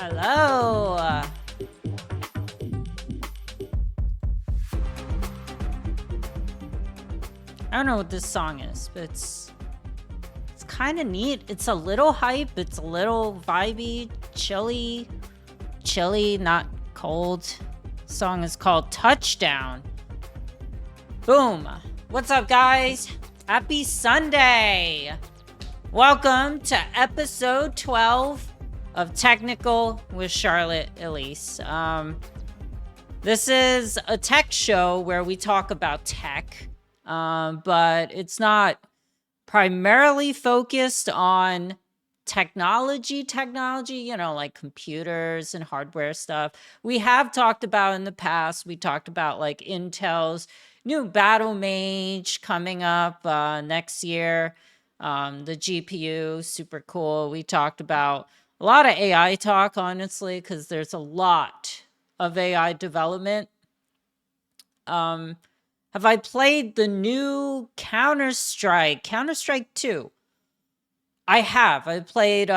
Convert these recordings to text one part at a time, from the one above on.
Hello. I don't know what this song is, but it's kind of neat. It's a little hype. It's a little vibey, chilly, not cold. Song is called Touchdown. Boom. What's up, guys? Happy Sunday. Welcome to episode 12 of Technical with Sharlit Elise. This is a tech show where we talk about tech, but it's not primarily focused on technology, like computers and hardware stuff. We have talked about in the past, we talked about like Intel's new Battle Mage coming up next year. The GPU, super cool. We talked about a lot of AI talk, honestly, because there's a lot of AI development. Have I played the new Counter-Strike 2? I have. I played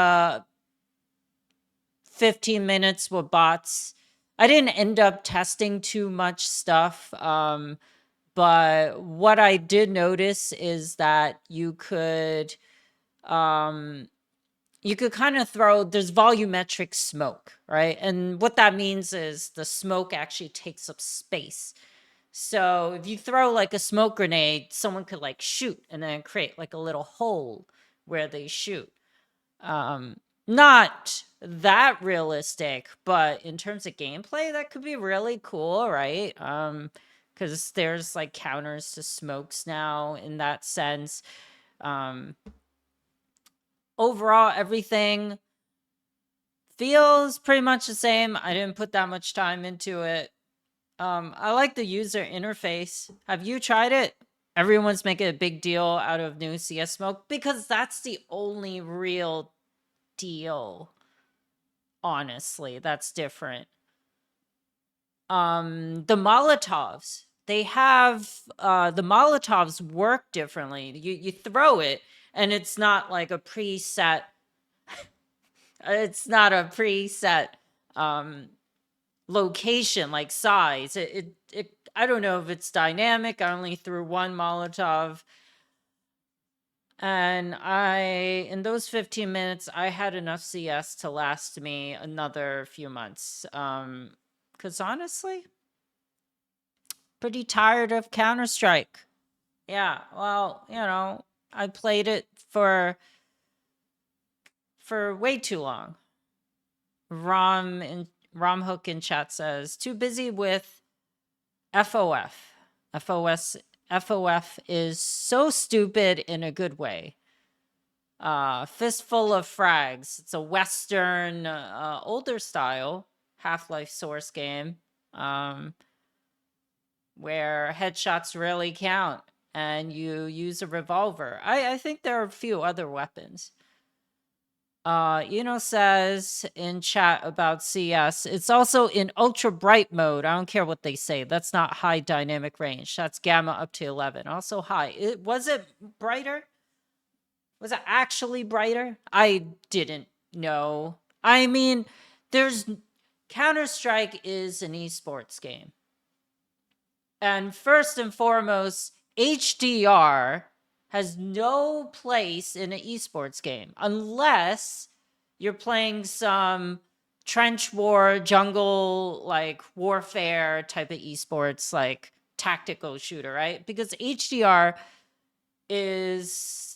15 minutes with bots. I didn't end up testing too much stuff. But what I did notice is that you could kind of throw, there's volumetric smoke, right? And what that means is the smoke actually takes up space. So if you throw like a smoke grenade, someone could like shoot and then create like a little hole where they shoot. Not that realistic, but in terms of gameplay, that could be really cool, right? Because there's like counters to smokes now in that sense. Overall, everything feels pretty much the same. I didn't put that much time into it. I like the user interface. Have you tried it? Everyone's making a big deal out of new CS Smoke because that's the only real deal. Honestly, that's different. The Molotovs, they have the Molotovs work differently. You throw it and it's not like a preset it's not a preset location like size. It I don't know if it's dynamic. I only threw one Molotov. And in those 15 minutes, I had enough CS to last me another few months. Because honestly, pretty tired of Counter-Strike. Yeah, well, I played it for way too long. Rom Hook in chat says, too busy with FOF. FOF is so stupid in a good way. Fistful of Frags. It's a Western, older style Half-Life source game where headshots really count and you use a revolver. I think there are a few other weapons. Says in chat about CS, it's also in ultra bright mode. I don't care what they say. That's not high dynamic range. That's gamma up to 11. Also high. Was it brighter? Was it actually brighter? I didn't know. I mean, Counter-Strike is an esports game. And first and foremost, HDR has no place in an esports game unless you're playing some trench war, jungle, like warfare type of esports, like tactical shooter, right? Because HDR is,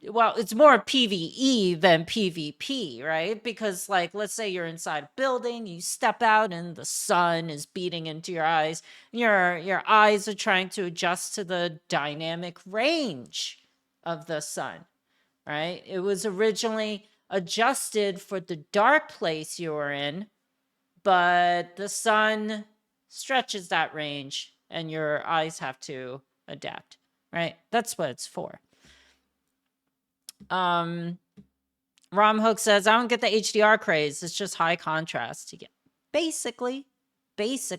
well, it's more PvE than PvP, right? Because like, let's say you're inside a building, you step out and the sun is beating into your eyes. Your eyes are trying to adjust to the dynamic range of the sun, right? It was originally adjusted for the dark place you were in, but the sun stretches that range and your eyes have to adapt, right? That's what it's for. Rom Hook says, I don't get the HDR craze. It's just high contrast. Yeah, basically. Yeah.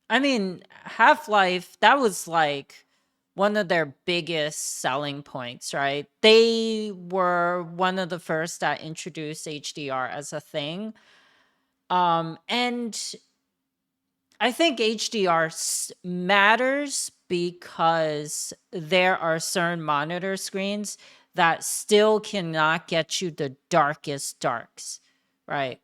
I mean, Half-Life, that was like one of their biggest selling points, right? They were one of the first that introduced HDR as a thing. And I think HDR matters because there are certain monitor screens that still cannot get you the darkest darks, right?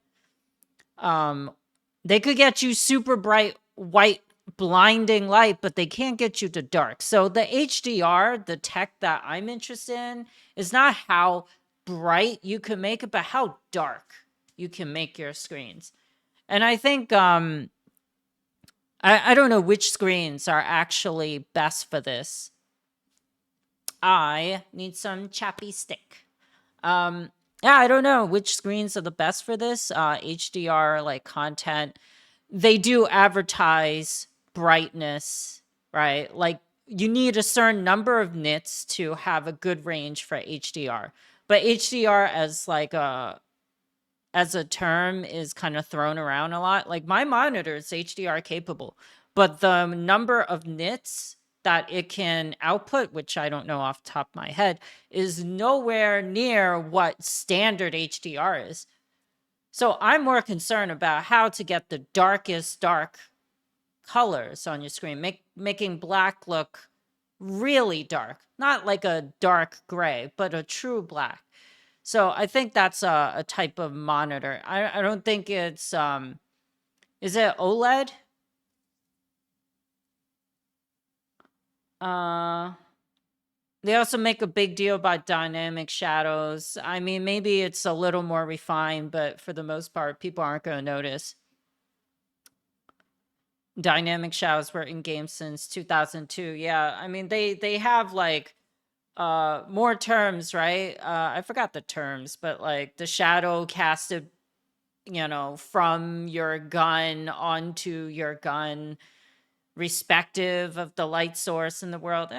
They could get you super bright white blinding light, but they can't get you to dark. So the HDR, the tech that I'm interested in, is not how bright you can make it, but how dark you can make your screens. And I think I don't know which screens are actually best for this. I need some chappy stick. Yeah, I don't know which screens are the best for this. HDR like content. They do advertise brightness, right? Like you need a certain number of nits to have a good range for HDR. But HDR as a term is kind of thrown around a lot. Like my monitor is HDR capable, but the number of nits that it can output, which I don't know off the top of my head, is nowhere near what standard HDR is. So I'm more concerned about how to get the darkest dark colors on your screen, making black look really dark, not like a dark gray, but a true black. So I think that's a type of monitor. I don't think it's is it OLED? They also make a big deal about dynamic shadows. I mean, maybe it's a little more refined, but for the most part, people aren't going to notice. Dynamic shadows were in game since 2002. Yeah, I mean they have like more terms, right? I forgot the terms, but like the shadow casted, from your gun onto your gun, respective of the light source in the world.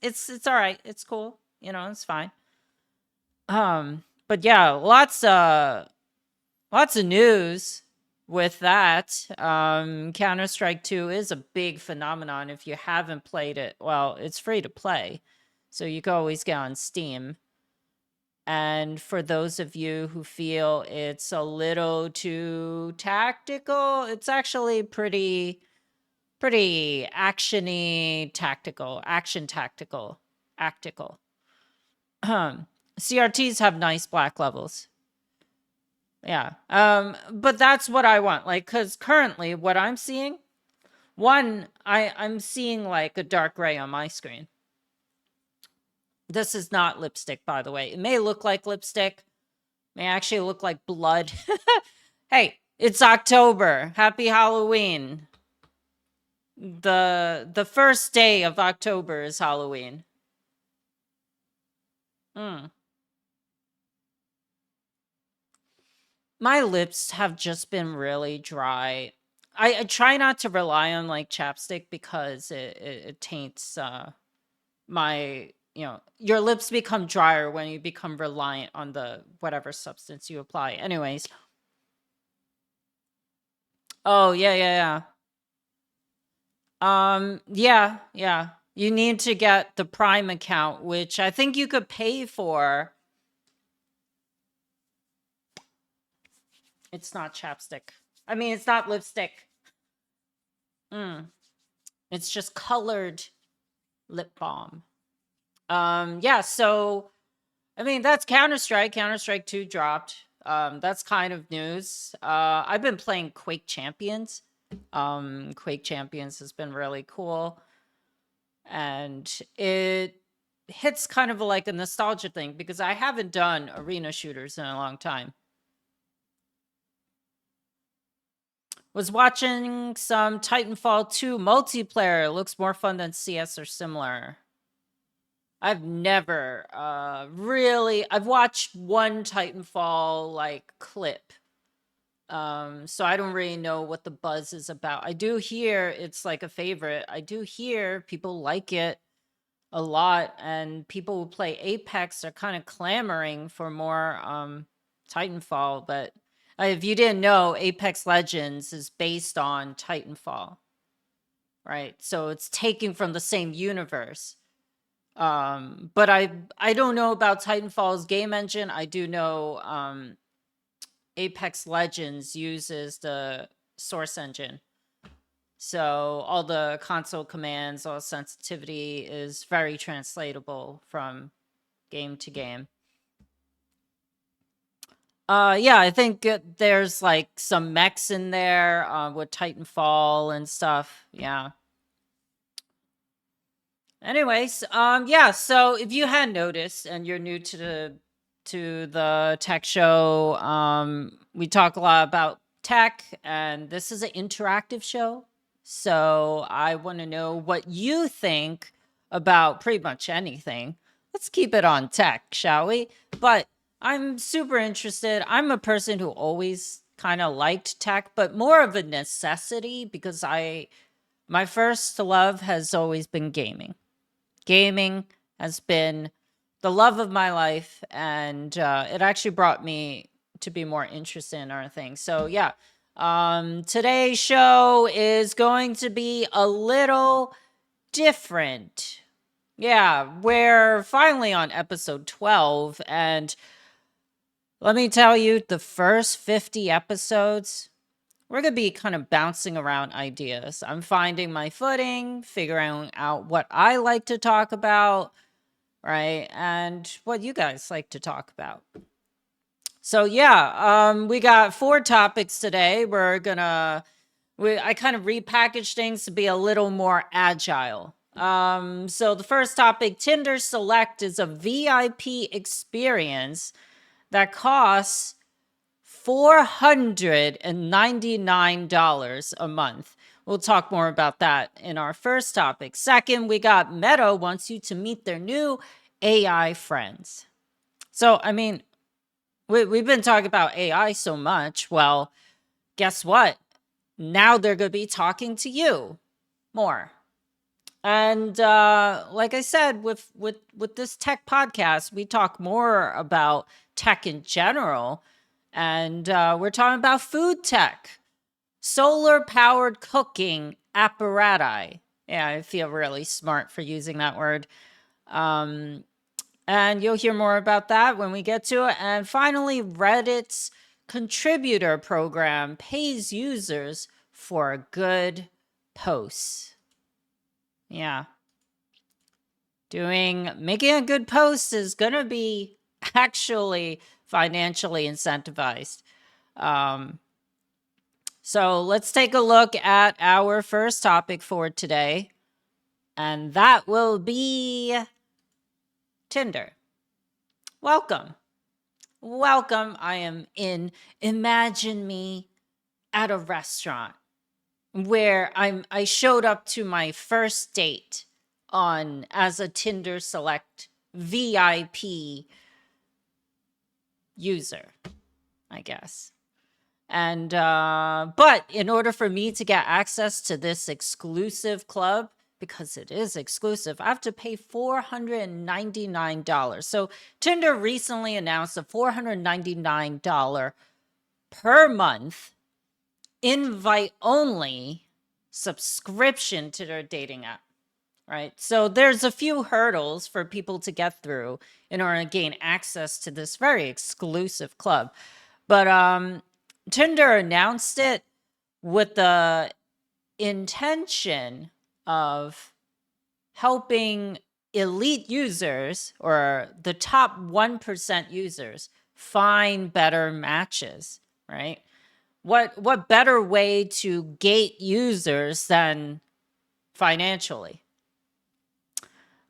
It's all right. It's cool. It's fine. But yeah, lots of news with that. Counter-Strike 2 is a big phenomenon. If you haven't played it, well, it's free to play. So you can always get on Steam. And for those of you who feel it's a little too tactical, it's actually pretty actiony tactical, action tactical, actical. CRTs have nice black levels. Yeah. But that's what I want. Like, cause currently what I'm seeing, I'm seeing like a dark gray on my screen. This is not lipstick, by the way. It may look like lipstick, may actually look like blood. Hey, it's October. Happy Halloween. The first day of October is Halloween. My lips have just been really dry. I try not to rely on like chapstick because it taints my, your lips become drier when you become reliant on the whatever substance you apply. Anyways. Oh, yeah. Yeah. You need to get the Prime account, which I think you could pay for. It's not chapstick. I mean, it's not lipstick. It's just colored lip balm. Yeah, so I mean, that's Counter-Strike. Counter-Strike 2 dropped. That's kind of news. I've been playing Quake Champions. Quake Champions has been really cool. And it hits kind of like a nostalgia thing because I haven't done arena shooters in a long time. Was watching some Titanfall 2 multiplayer. It looks more fun than CS or similar. I've never I've watched one Titanfall like clip. So I don't really know what the buzz is about. I do hear it's like a favorite. I do hear people like it a lot, and people who play Apex are kind of clamoring for more Titanfall, but if you didn't know, Apex Legends is based on Titanfall. right? So it's taking from the same universe. But I don't know about Titanfall's game engine. I do know Apex Legends uses the source engine. So all the console commands, all sensitivity is very translatable from game to game. Yeah, I think there's like some mechs in there with Titanfall and stuff. Yeah. Anyways, yeah. So if you had noticed and you're new to the tech show, we talk a lot about tech, and this is an interactive show. So I want to know what you think about pretty much anything. Let's keep it on tech, shall we? But I'm super interested. I'm a person who always kind of liked tech, but more of a necessity because my first love has always been gaming. Gaming has been the love of my life, and it actually brought me to be more interested in other things. So yeah, today's show is going to be a little different. Yeah, we're finally on episode 12, and let me tell you, the first 50 episodes, we're going to be kind of bouncing around ideas. I'm finding my footing, figuring out what I like to talk about, right? And what you guys like to talk about. So yeah, we got 4 topics today. I kind of repackaged things to be a little more agile. So the first topic, Tinder Select is a VIP experience that costs $499 a month. We'll talk more about that in our first topic. Second, we got Meta wants you to meet their new AI friends. So, I mean, we've been talking about AI so much. Well, guess what? Now they're going to be talking to you more. And like I said, with this tech podcast, we talk more about tech in general. And we're talking about food tech, solar powered cooking apparatus. Yeah, I feel really smart for using that word. And you'll hear more about that when we get to it. And finally, Reddit's contributor program pays users for a good post. Yeah. Making a good post is going to be actually financially incentivized. So let's take a look at our first topic for today, and that will be Tinder. Welcome. I am imagine me at a restaurant where I showed up to my first date as a Tinder Select VIP user, I guess. And but in order for me to get access to this exclusive club, because it is exclusive, I have to pay $499. So Tinder recently announced a $499 per month invite only subscription to their dating app. Right. So there's a few hurdles for people to get through in order to gain access to this very exclusive club. But Tinder announced it with the intention of helping elite users or the top 1% users find better matches, right? What better way to gate users than financially?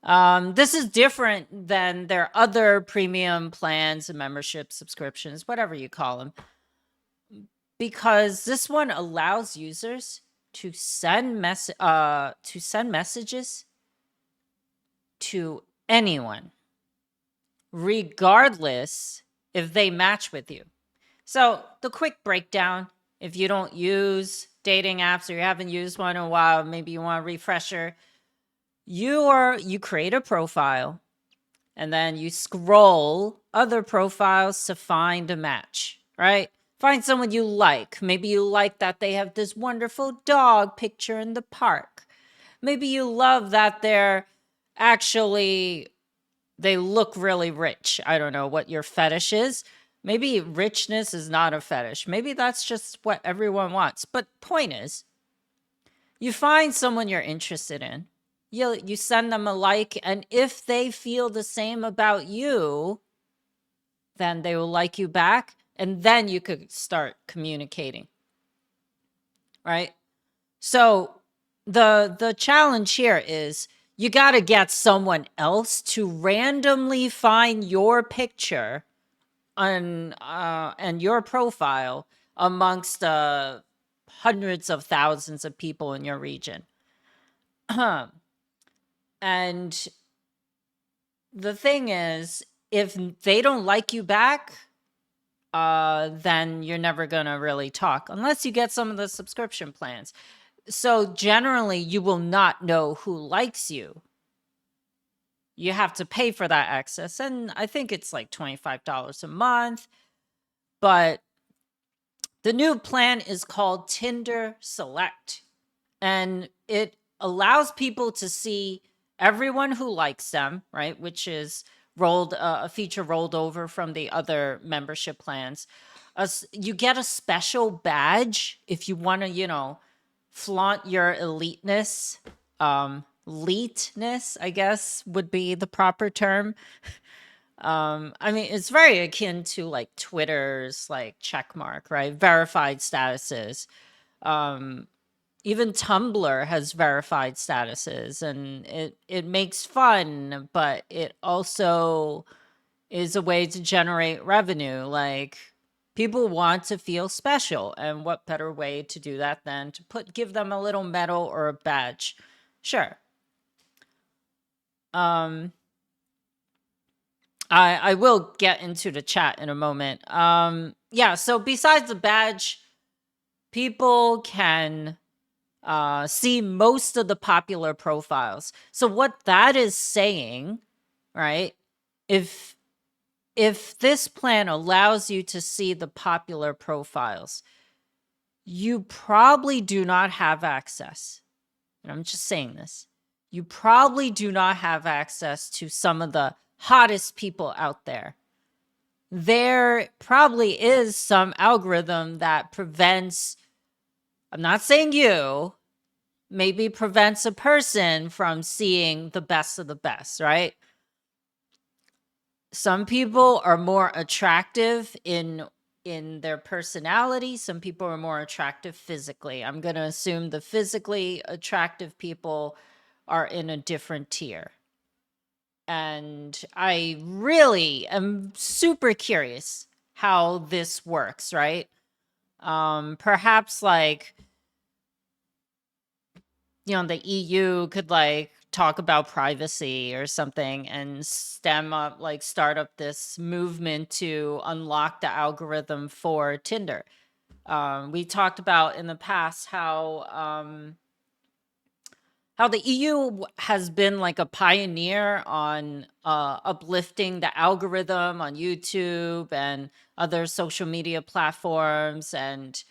This is different than their other premium plans and membership subscriptions, whatever you call them, because this one allows users to send messages to anyone, regardless if they match with you. So the quick breakdown: if you don't use dating apps or you haven't used one in a while, maybe you want a refresher. You create a profile, and then you scroll other profiles to find a match, right? Find someone you like. Maybe you like that they have this wonderful dog picture in the park. Maybe you love that they're actually, they look really rich. I don't know what your fetish is. Maybe richness is not a fetish. Maybe that's just what everyone wants. But point is, you find someone you're interested in. You send them a like, and if they feel the same about you, then they will like you back, and then you could start communicating, right? So the challenge here is you got to get someone else to randomly find your picture on and your profile amongst hundreds of thousands of people in your region. And the thing is, if they don't like you back, then you're never going to really talk unless you get some of the subscription plans. So generally, you will not know who likes you. You have to pay for that access. And I think it's like $25 a month. But the new plan is called Tinder Select. And it allows people to see everyone who likes them, right? Which is a feature rolled over from the other membership plans. You get a special badge if you want to, flaunt your eliteness. Eliteness, I guess, would be the proper term. I mean, it's very akin to like Twitter's like checkmark, right? Verified statuses. Even Tumblr has verified statuses, and it makes fun, but it also is a way to generate revenue. Like, people want to feel special, and what better way to do that than to give them a little medal or a badge? Sure. I will get into the chat in a moment. Yeah, so besides the badge, people can see most of the popular profiles. So what that is saying, right? If this plan allows you to see the popular profiles, you probably do not have access. And I'm just saying this. You probably do not have access to some of the hottest people out there. There probably is some algorithm that prevents, I'm not saying you, maybe prevents a person from seeing the best of the best, right? Some people are more attractive in their personality. Some people are more attractive physically. I'm going to assume the physically attractive people are in a different tier. And I really am super curious how this works, right? Perhaps like, the EU could like talk about privacy or something and start up this movement to unlock the algorithm for Tinder. We talked about in the past how the EU has been like a pioneer on uplifting the algorithm on YouTube and other social media platforms and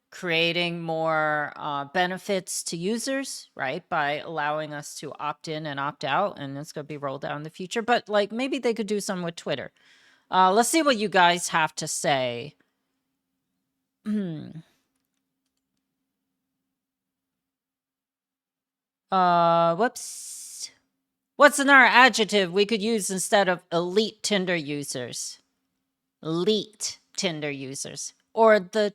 creating more benefits to users, right? By allowing us to opt in and opt out, and it's going to be rolled out in the future. But like maybe they could do something with Twitter. Let's see what you guys have to say. Whoops. What's another adjective we could use instead of elite Tinder users? Elite Tinder users. Or the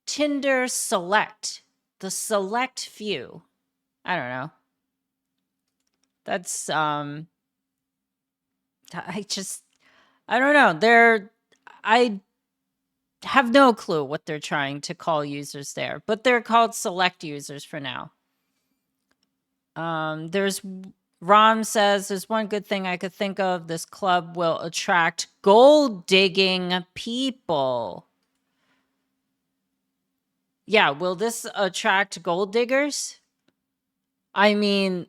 Tinder Select. The select few. I don't know. That's, I don't know. I have no clue what they're trying to call users there, but they're called select users for now. Ron says, there's one good thing I could think of. This club will attract gold digging people. Yeah, will this attract gold diggers? I mean,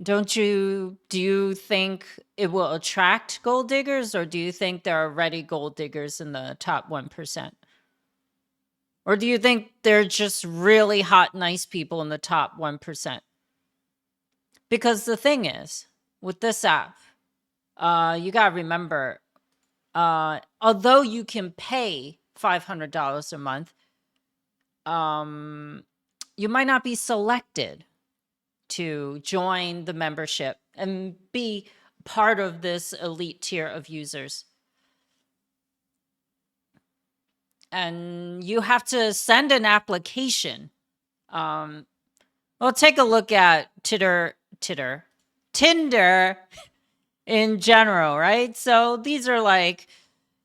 do you think it will attract gold diggers, or do you think there are already gold diggers in the top 1%? Or do you think they're just really hot, nice people in the top 1%? Because the thing is, with this app, you got to remember, although you can pay $500 a month, you might not be selected to join the membership and be part of this elite tier of users. And you have to send an application. Well, take a look at Tinder in general, right? So these are like,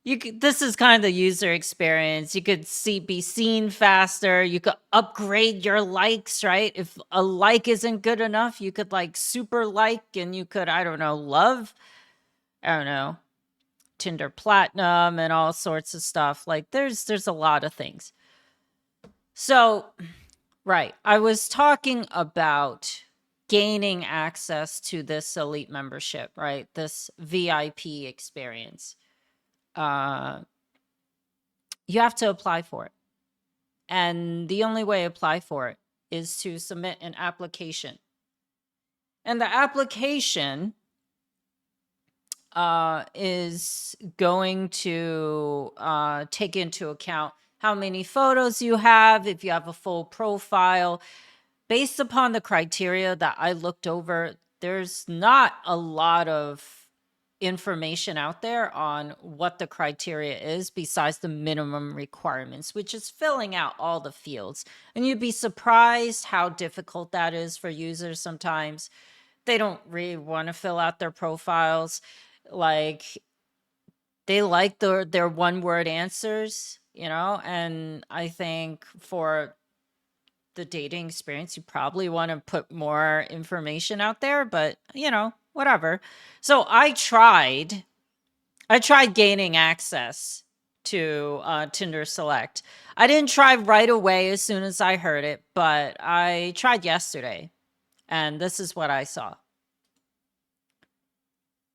this is kind of the user experience. You could be seen faster. You could upgrade your likes, right? If a like isn't good enough, you could like super like, and you could, I don't know, love, I don't know, Tinder Platinum and all sorts of stuff. Like there's a lot of things. So, right, I was talking about gaining access to this elite membership, right? This VIP experience. You have to apply for it. And the only way to apply for it is to submit an application. And the application is going to take into account how many photos you have, if you have a full profile. Based upon the criteria that I looked over, there's not a lot of information out there on what the criteria is besides the minimum requirements, which is filling out all the fields. And you'd be surprised how difficult that is for users sometimes. They don't really want to fill out their profiles. Like, they like their one-word answers, and I think for the dating experience, you probably want to put more information out there, but whatever. So I tried gaining access to Tinder Select. I didn't try right away as soon as I heard it, but I tried yesterday, and this is what I saw.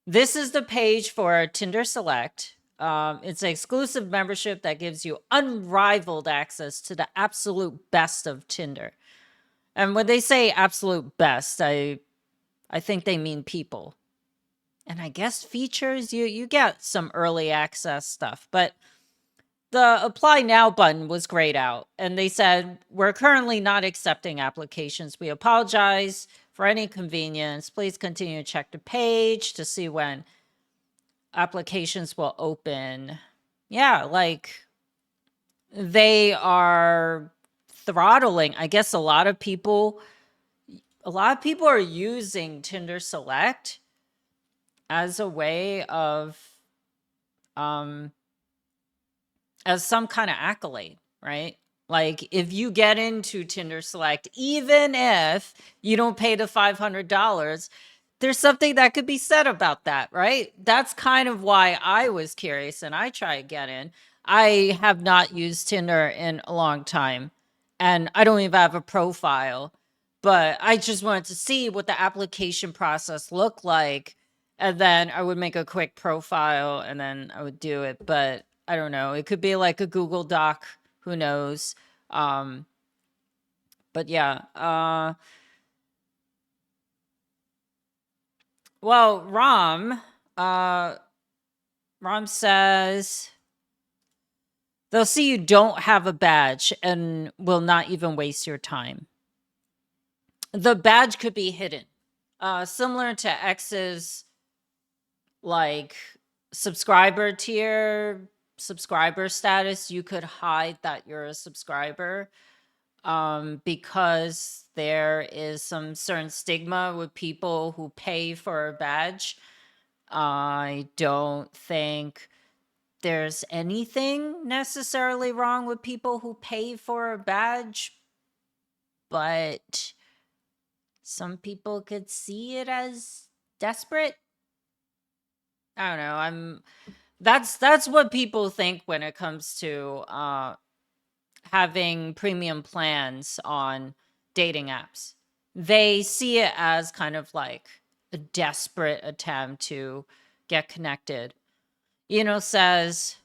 This is the page for Tinder Select. It's an exclusive membership that gives you unrivaled access to the absolute best of Tinder. And when they say absolute best, I think they mean people. And I guess features, you get some early access stuff. But the apply now button was grayed out. And they said, we're currently not accepting applications. We apologize for any inconvenience. Please continue to check the page to see when applications will open. Yeah, like they are throttling. I guess a lot of people are using Tinder Select as a way of as some kind of accolade, right? Like if you get into Tinder Select, even if you don't pay the $500, there's something that could be said about that, right? That's kind of why I was curious and I try to get in. I have not used Tinder in a long time and I don't even have a profile, but I just wanted to see what the application process looked like. And then I would make a quick profile and then I would do it. But I don't know. It could be like a Google Doc. Who knows? But yeah. Well, Ram says they'll see you don't have a badge and will not even waste your time. The badge could be hidden. Similar to X's like subscriber tier, subscriber status, you could hide that you're a subscriber because there is some certain stigma with people who pay for a badge. I don't think there's anything necessarily wrong with people who pay for a badge, but some people could see it as desperate. I don't know. That's what people think when it comes to having premium plans on dating apps. They see it as kind of like a desperate attempt to get connected. Says,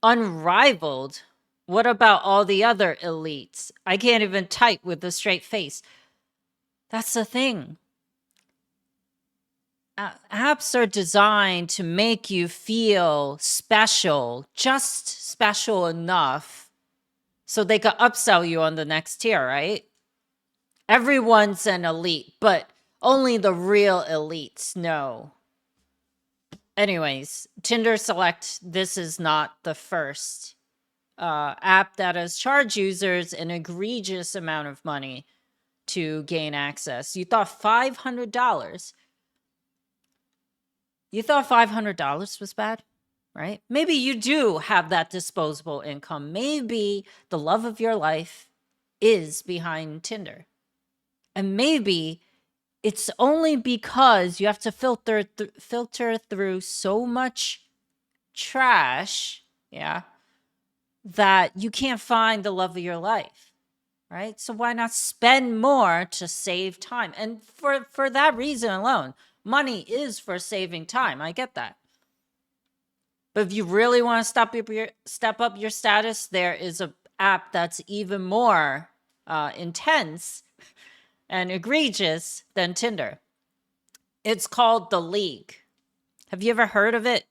Unrivaled? What about all the other elites? I can't even type with a straight face. That's the thing. Apps are designed to make you feel special, just special enough so they can upsell you on the next tier, right? Everyone's an elite, but only the real elites know. Anyways, Tinder Select, this is not the first app that has charged users an egregious amount of money to gain access. You thought $500. You thought $500 was bad, right? Maybe you do have that disposable income. Maybe the love of your life is behind Tinder. And maybe it's only because you have to filter through so much trash, yeah, that you can't find the love of your life, right? So why not spend more to save time? And for that reason alone, money is for saving time. I get that. But if you really want to step up your status, there is an app that's even more intense and egregious than Tinder. It's called The League. Have you ever heard of it?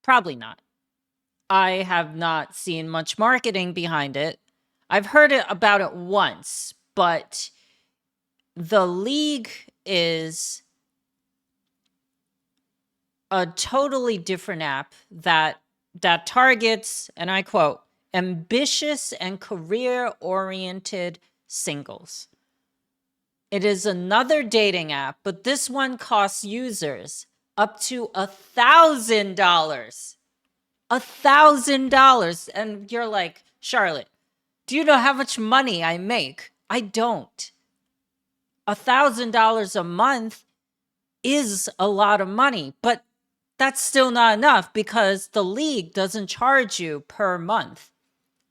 Probably not. I have not seen much marketing behind it. I've heard about it once, but The League is a totally different app that targets, and I quote, ambitious and career-oriented singles. It is another dating app, but this one costs users up to $1,000. $1,000. And you're like, Charlotte, do you know how much money I make? I don't. $1,000 a month is a lot of money, but that's still not enough because the League doesn't charge you per month.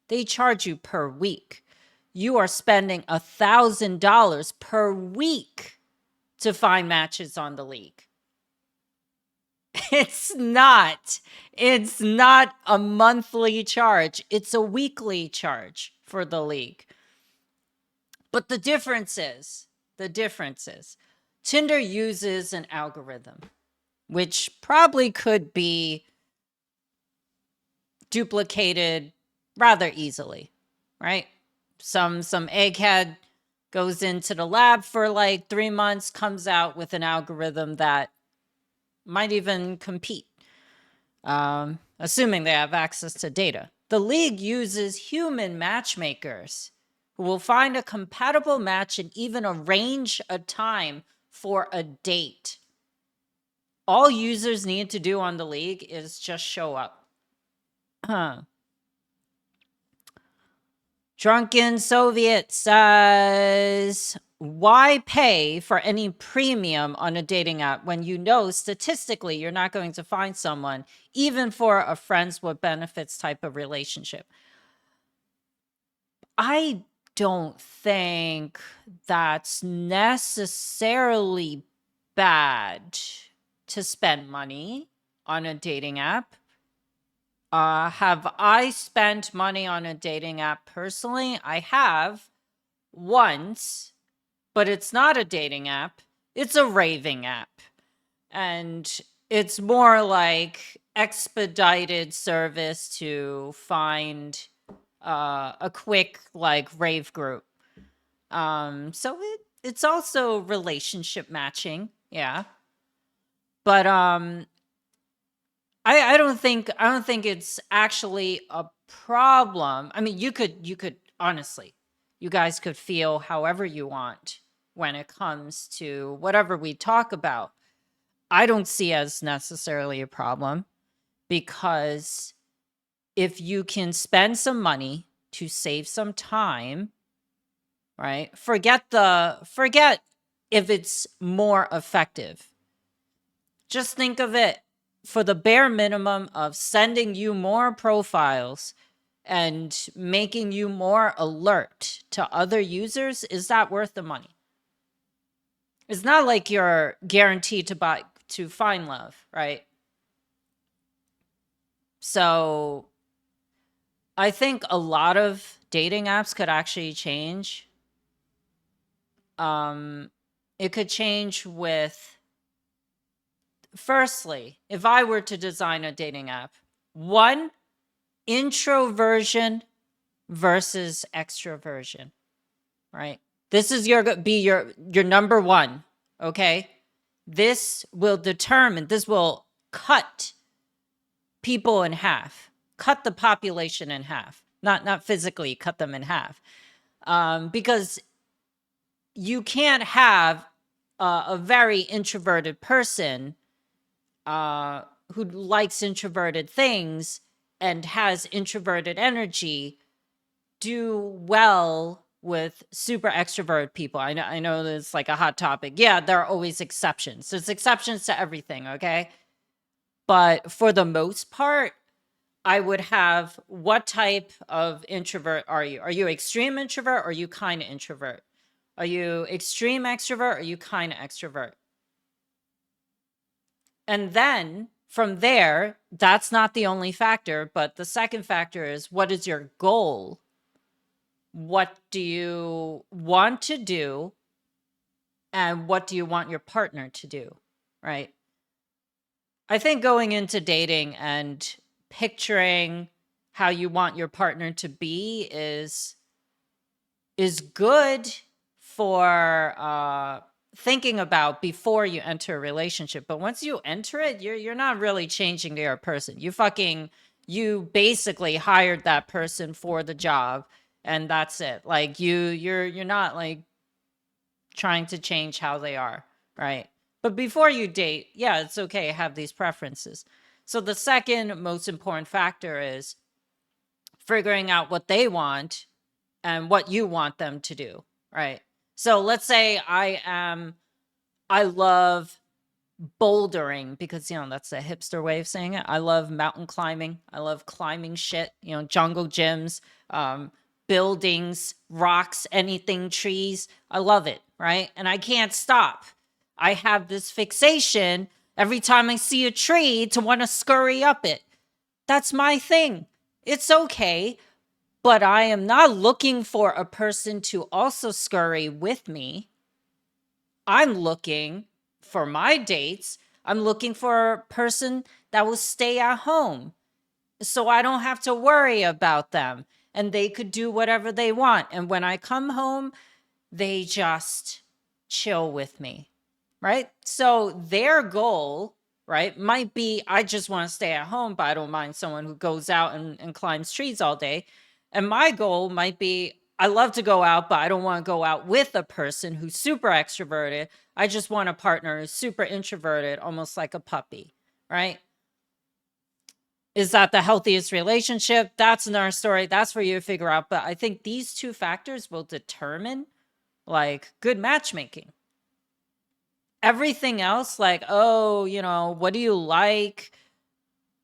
They charge you per week. You are spending $1,000 per week to find matches on the League. It's not a monthly charge. It's a weekly charge for the League. But the difference is Tinder uses an algorithm, which probably could be duplicated rather easily, right? Some egghead goes into the lab for like 3 months, comes out with an algorithm that might even compete, assuming they have access to data. The League uses human matchmakers who will find a compatible match and even arrange a time for a date. All users need to do on the League is just show up. Drunken Soviet says, why pay for any premium on a dating app when you know statistically you're not going to find someone, even for a friends with benefits type of relationship? I don't think that's necessarily bad to spend money on a dating app. Have I spent money on a dating app personally? I have once, but it's not a dating app. It's a raving app. And it's more like expedited service to find a quick like rave group. So it's also relationship matching. Yeah. But I don't think it's actually a problem. I mean, you could honestly, you guys could feel however you want when it comes to whatever we talk about. I don't see as necessarily a problem because if you can spend some money to save some time, right? Forget if it's more effective. Just think of it for the bare minimum of sending you more profiles and making you more alert to other users. Is that worth the money? It's not like you're guaranteed to find love, right? So I think a lot of dating apps could actually change. It could change with, firstly, if I were to design a dating app, one, introversion versus extroversion, right? This is your number one, okay? This will cut people in half, cut the population in half, not physically cut them in half, because you can't have a very introverted person who likes introverted things and has introverted energy do well with super extrovert people. I know it's like a hot topic. Yeah, there are always exceptions. There's exceptions to everything, okay? But for the most part, I would have, what type of introvert are you? Are you extreme introvert or are you kind of introvert? Are you extreme extrovert or are you kind of extrovert? And then from there, that's not the only factor, but the second factor is, what is your goal? What do you want to do? And what do you want your partner to do? Right? I think going into dating and picturing how you want your partner to be is good for thinking about before you enter a relationship. But once you enter it, you're not really changing their person. You basically hired that person for the job, and that's it. Like you're not like trying to change how they are, right? But before you date, yeah, it's okay to have these preferences. So the second most important factor is figuring out what they want and what you want them to do, right? So let's say I love bouldering, because that's a hipster way of saying it. I love mountain climbing. I love climbing shit, jungle gyms, buildings, rocks, anything, trees. I love it, right? And I can't stop. I have this fixation every time I see a tree to want to scurry up it. That's my thing. It's okay, but I am not looking for a person to also scurry with me. I'm looking for my dates. I'm looking for a person that will stay at home so I don't have to worry about them and they could do whatever they want. And when I come home, they just chill with me, right? So their goal, right, might be, I just want to stay at home, but I don't mind someone who goes out and climbs trees all day. And my goal might be, I love to go out, but I don't want to go out with a person who's super extroverted. I just want a partner who's super introverted, almost like a puppy, right? Is that the healthiest relationship? That's another story. That's for you to figure out. But I think these two factors will determine like good matchmaking. Everything else, like, oh, what do you like?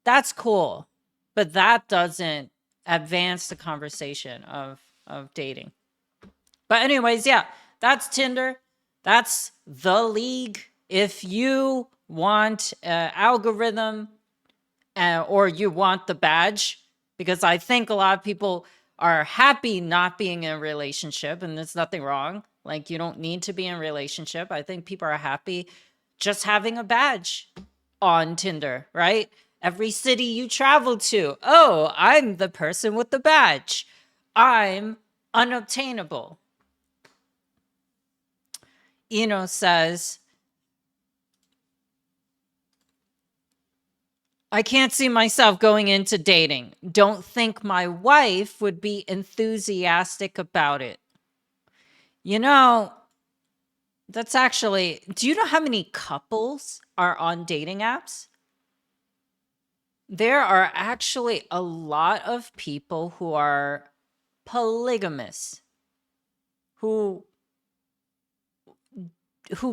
That's cool. But that doesn't advance the conversation of dating. But anyways, yeah, that's Tinder. That's the league. If you want an algorithm or you want the badge, because I think a lot of people are happy not being in a relationship, and there's nothing wrong. Like, you don't need to be in a relationship. I think people are happy just having a badge on Tinder, right? Every city you travel to, oh, I'm the person with the badge. I'm unobtainable. Eno says, I can't see myself going into dating. Don't think my wife would be enthusiastic about it. That's actually, do you know how many couples are on dating apps? There are actually a lot of people who are polygamous, who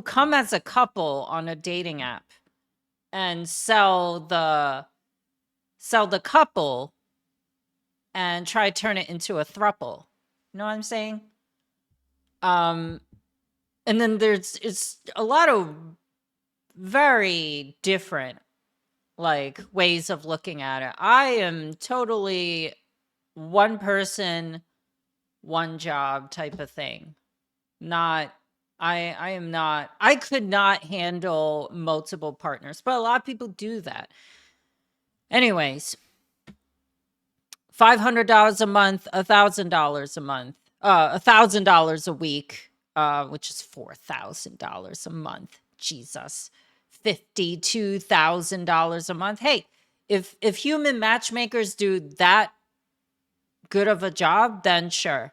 come as a couple on a dating app and sell the couple and try to turn it into a throuple. You know what I'm saying? And then it's a lot of very different like ways of looking at it. I am totally one person, one job type of thing. Not I am not I could not handle multiple partners, but a lot of people do that. Anyways, $500 a month, $1,000 a month, $1,000 a week, which is $4,000 a month. Jesus, $52,000 a month. Hey, if human matchmakers do that good of a job, then sure.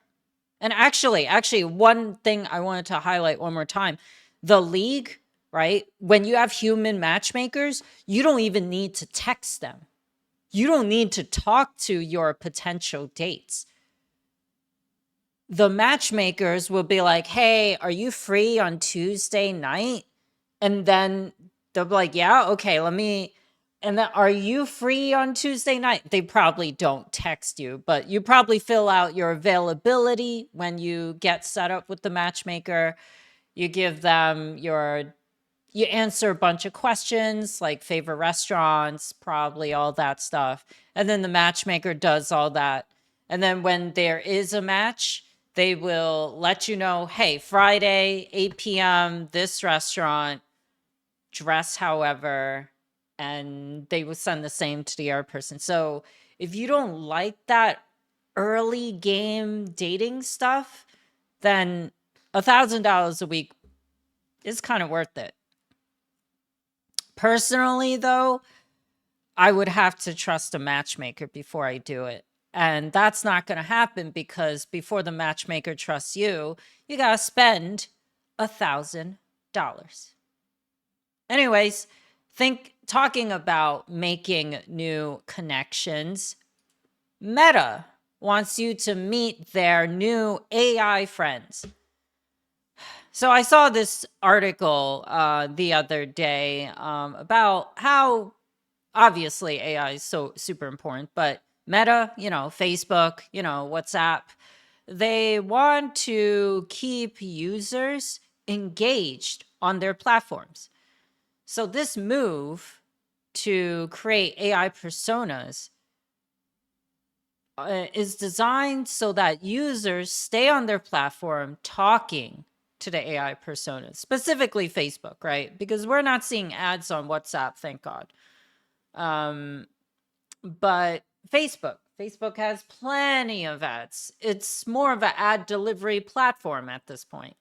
And actually, one thing I wanted to highlight one more time, the league, right? When you have human matchmakers, you don't even need to text them. You don't need to talk to your potential dates. The matchmakers will be like, hey, are you free on Tuesday night? And then they'll be like, yeah, okay, let me. And then, are you free on Tuesday night? They probably don't text you, but you probably fill out your availability when you get set up with the matchmaker. You give them you answer a bunch of questions like favorite restaurants, probably all that stuff. And then the matchmaker does all that. And then when there is a match, they will let you know, hey, Friday, 8 p.m., this restaurant, dress however, and they will send the same to the other person. So if you don't like that early game dating stuff, then $1,000 a week is kind of worth it. Personally, though, I would have to trust a matchmaker before I do it. And that's not going to happen because before the matchmaker trusts you, you got to spend $1,000. Anyways, talking about making new connections, Meta wants you to meet their new AI friends. So I saw this article the other day about how obviously AI is so super important, but Meta, Facebook, WhatsApp, they want to keep users engaged on their platforms. So this move to create AI personas is designed so that users stay on their platform talking to the AI personas, specifically Facebook, right? Because we're not seeing ads on WhatsApp, thank God. But Facebook has plenty of ads. It's more of an ad delivery platform at this point.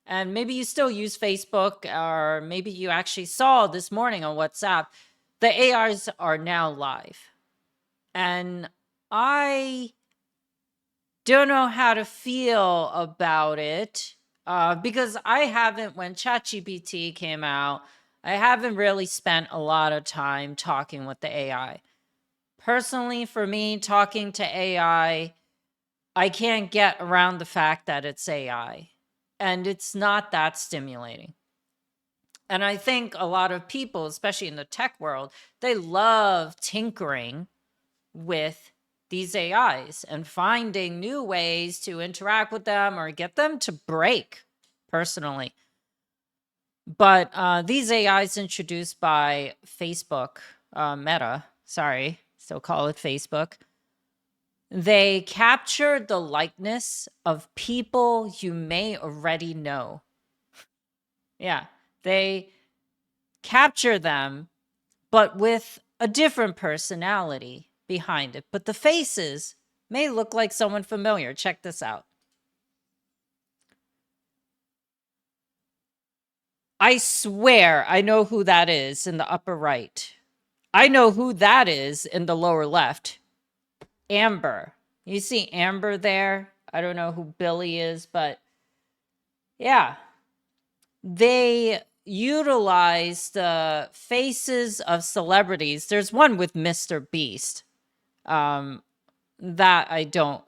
And maybe you still use Facebook, or maybe you actually saw this morning on WhatsApp, the ARs are now live. And I don't know how to feel about it because I haven't, when ChatGPT came out, I haven't really spent a lot of time talking with the AI. Personally, for me, talking to AI, I can't get around the fact that it's AI. And it's not that stimulating. And I think a lot of people, especially in the tech world, they love tinkering with these AIs and finding new ways to interact with them or get them to break, personally. But these AIs introduced by Facebook, Meta, sorry, still call it Facebook, they capture the likeness of people you may already know. Yeah, they capture them, but with a different personality behind it. But the faces may look like someone familiar. Check this out. I swear I know who that is in the upper right. I know who that is in the lower left. Amber. You see Amber there? I don't know who Billy is, but yeah. They utilize the faces of celebrities. There's one with Mr. Beast that I don't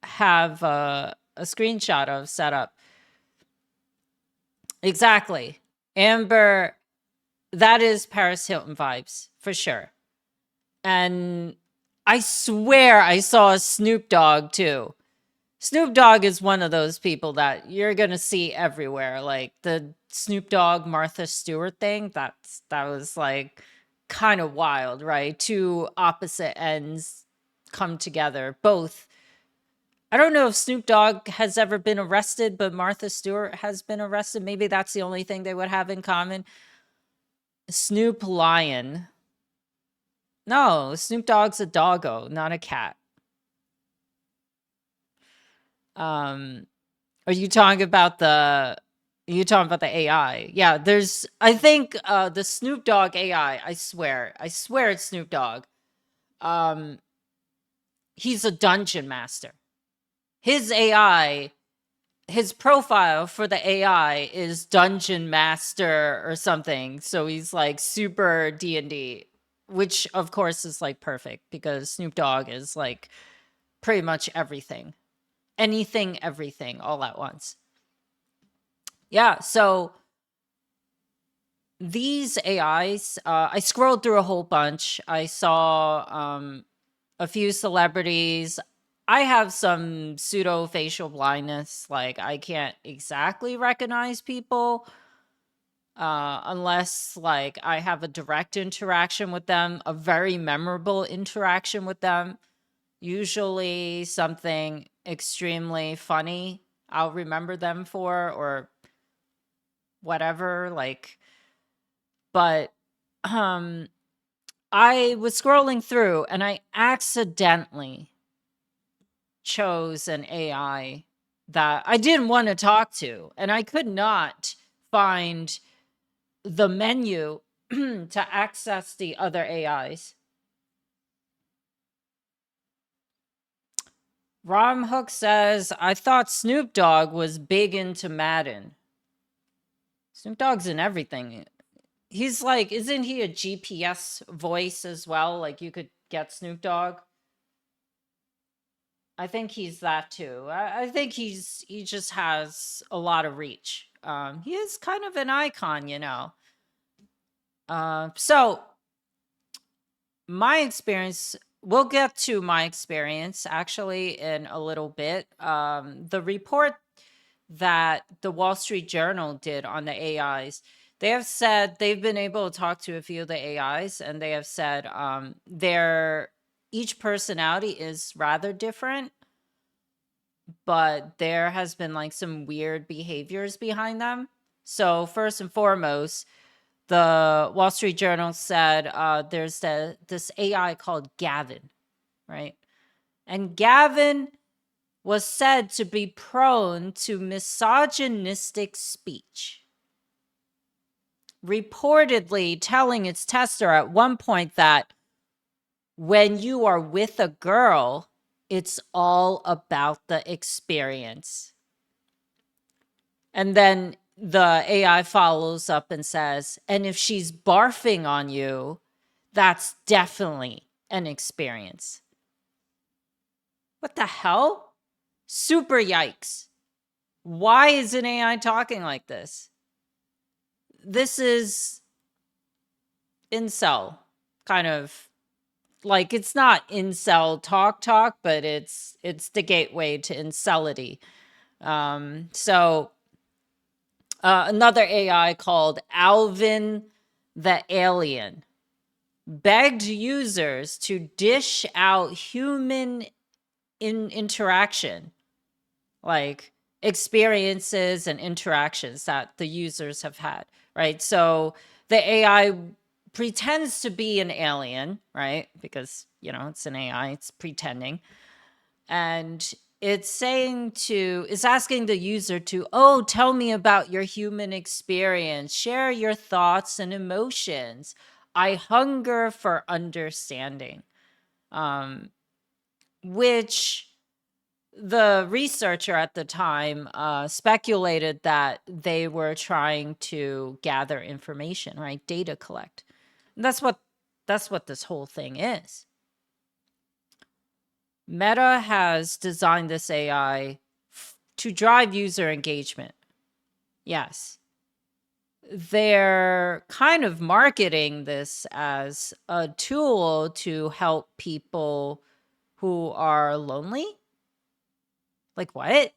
have a screenshot of set up. Exactly. Amber, that is Paris Hilton vibes for sure. And I swear I saw a Snoop Dogg too. Snoop Dogg is one of those people that you're going to see everywhere. Like the Snoop Dogg Martha Stewart thing, that was like kind of wild, right? Two opposite ends come together. Both. I don't know if Snoop Dogg has ever been arrested, but Martha Stewart has been arrested. Maybe that's the only thing they would have in common. Snoop Lion. No, Snoop Dogg's a doggo, not a cat. Are you talking about the AI? Yeah, I think the Snoop Dogg AI, I swear it's Snoop Dogg. He's a dungeon master. His AI, his profile for the AI is dungeon master or something. So he's like super D&D, which of course is like perfect because Snoop Dogg is like pretty much everything. Anything, everything, all at once. Yeah, so these AIs, I scrolled through a whole bunch. I saw a few celebrities. I have some pseudo facial blindness. Like, I can't exactly recognize people unless, like, I have a direct interaction with them, a very memorable interaction with them. Usually something extremely funny I'll remember them for, or whatever, like, but I was scrolling through and I accidentally chose an AI that I didn't want to talk to, and I could not find the menu to access the other AIs. Rom Hook says, I thought Snoop Dogg was big into Madden. Snoop Dogg's in everything. He's like, isn't he a GPS voice as well? Like, you could get Snoop Dogg. I think he's that too. I think he just has a lot of reach. He is kind of an icon, you know. So my experience, we'll get to my experience actually in a little bit. The report that the Wall Street Journal did on the AIs, they have said they've been able to talk to a few of the AIs, and they have said each personality is rather different, but there has been like some weird behaviors behind them. So first and foremost, the Wall Street Journal said there's this AI called Gavin, right? And Gavin was said to be prone to misogynistic speech, reportedly telling its tester at one point that when you are with a girl, it's all about the experience. And then the AI follows up and says, and if she's barfing on you, that's definitely an experience. What the hell? Super yikes. Why is an AI talking like this? This is incel, kind of. Like, it's not incel talk, but it's the gateway to incelity. So another AI called Alvin the Alien begged users to dish out human interaction, like experiences and interactions that the users have had, right? So the AI pretends to be an alien, right? Because, you know, it's an AI, it's pretending. And it's asking the user to, oh, tell me about your human experience, share your thoughts and emotions. I hunger for understanding. Which the researcher at the time speculated that they were trying to gather information, right? Data collect. And that's what this whole thing is. Meta has designed this AI to drive user engagement. Yes. They're kind of marketing this as a tool to help people who are lonely. Like, what?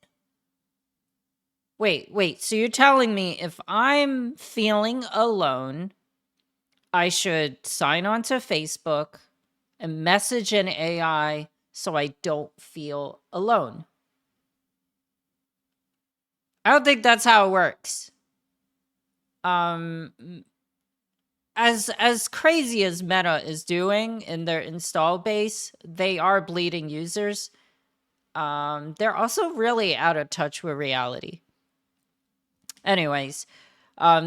Wait. So you're telling me if I'm feeling alone, I should sign on to Facebook and message an AI so I don't feel alone. I don't think that's how it works. Um, as crazy as Meta is doing in their install base, they are bleeding users. They're also really out of touch with reality. Anyways,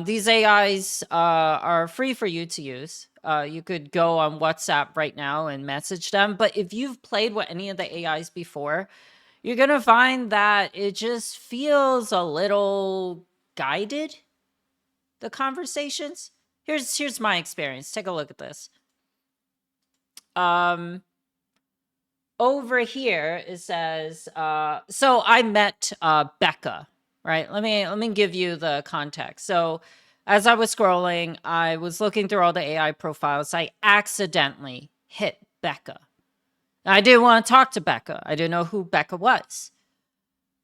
these AIs are free for you to use. You could go on WhatsApp right now and message them. But if you've played with any of the AIs before, you're going to find that it just feels a little guided, the conversations. Here's my experience. Take a look at this. Over here it says, so I met Becca, right? Let me give you the context. So as I was scrolling, I was looking through all the AI profiles. I accidentally hit Becca. I didn't want to talk to Becca. I didn't know who Becca was.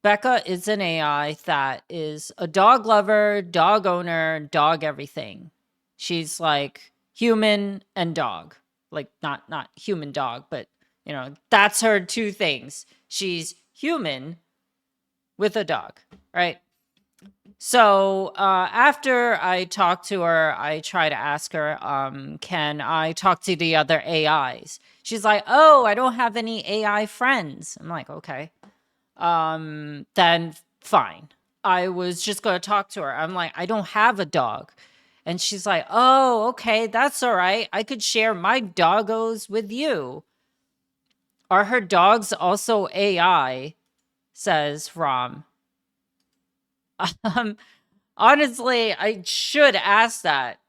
Becca is an AI that is a dog lover, dog owner, dog everything. She's like human and dog. Like not human dog, but you know, that's her two things. She's human with a dog, right? So after I talk to her, I try to ask her, can I talk to the other AIs? She's like, oh, I don't have any AI friends. I'm like, okay. Then fine. I was just going to talk to her. I'm like, I don't have a dog. And she's like, oh, okay, that's all right. I could share my doggos with you. Are her dogs also AI? Says Rom. Honestly, I should ask that.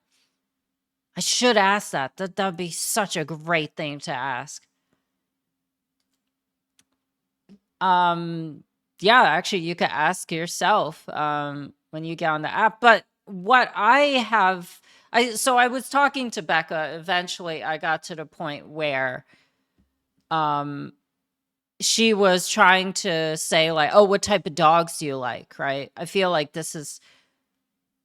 I should ask that. That'd be such a great thing to ask. Yeah, actually you could ask yourself when you get on the app. But what so I was talking to Becca. Eventually I got to the point where she was trying to say like, oh, what type of dogs do you like, right? I feel like this is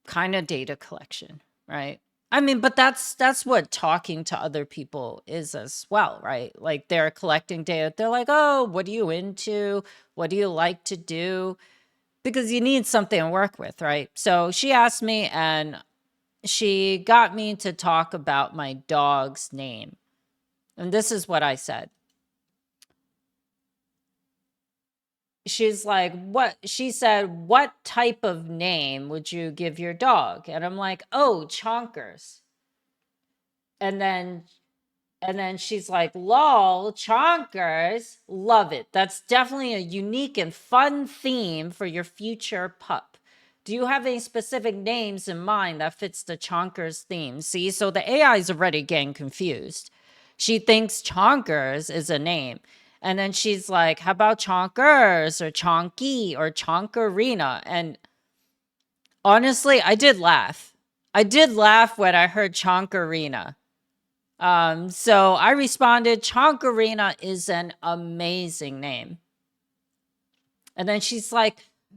kind of data collection, right? I mean, but that's what talking to other people is as well, right? Like they're collecting data. They're like, oh, what are you into? What do you like to do? Because you need something to work with, right? So she asked me and she got me to talk about my dog's name. And this is what I said. She's like, what? She said, what type of name would you give your dog? And I'm like, oh, Chonkers. And then she's like, lol, Chonkers. Love it. That's definitely a unique and fun theme for your future pup. Do you have any specific names in mind that fits the Chonkers theme? See, so the AI is already getting confused. She thinks Chonkers is a name. And then she's like, how about Chonkers or Chonky or Chonkerina? And honestly, I did laugh. I did laugh when I heard Chonkerina. So I responded, Chonkerina is an amazing name. And then she's like,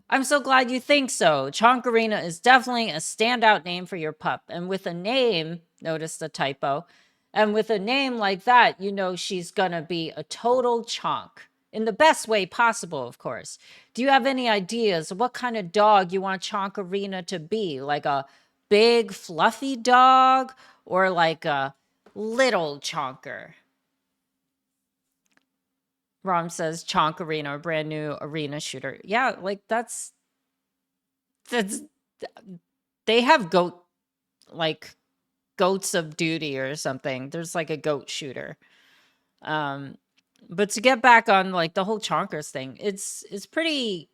I'm so glad you think so. Chonkerina is definitely a standout name for your pup. And with a name, notice the typo, and with a name like that, you know she's gonna be a total chonk. In the best way possible, of course. Do you have any ideas of what kind of dog you want Chonkerina to be? Like a big, fluffy dog or like a little chonker? Rom says Chonk Arena, a brand new arena shooter. Yeah, like that's they have like goats of duty or something. There's like a goat shooter. But to get back on like the whole chonkers thing, it's pretty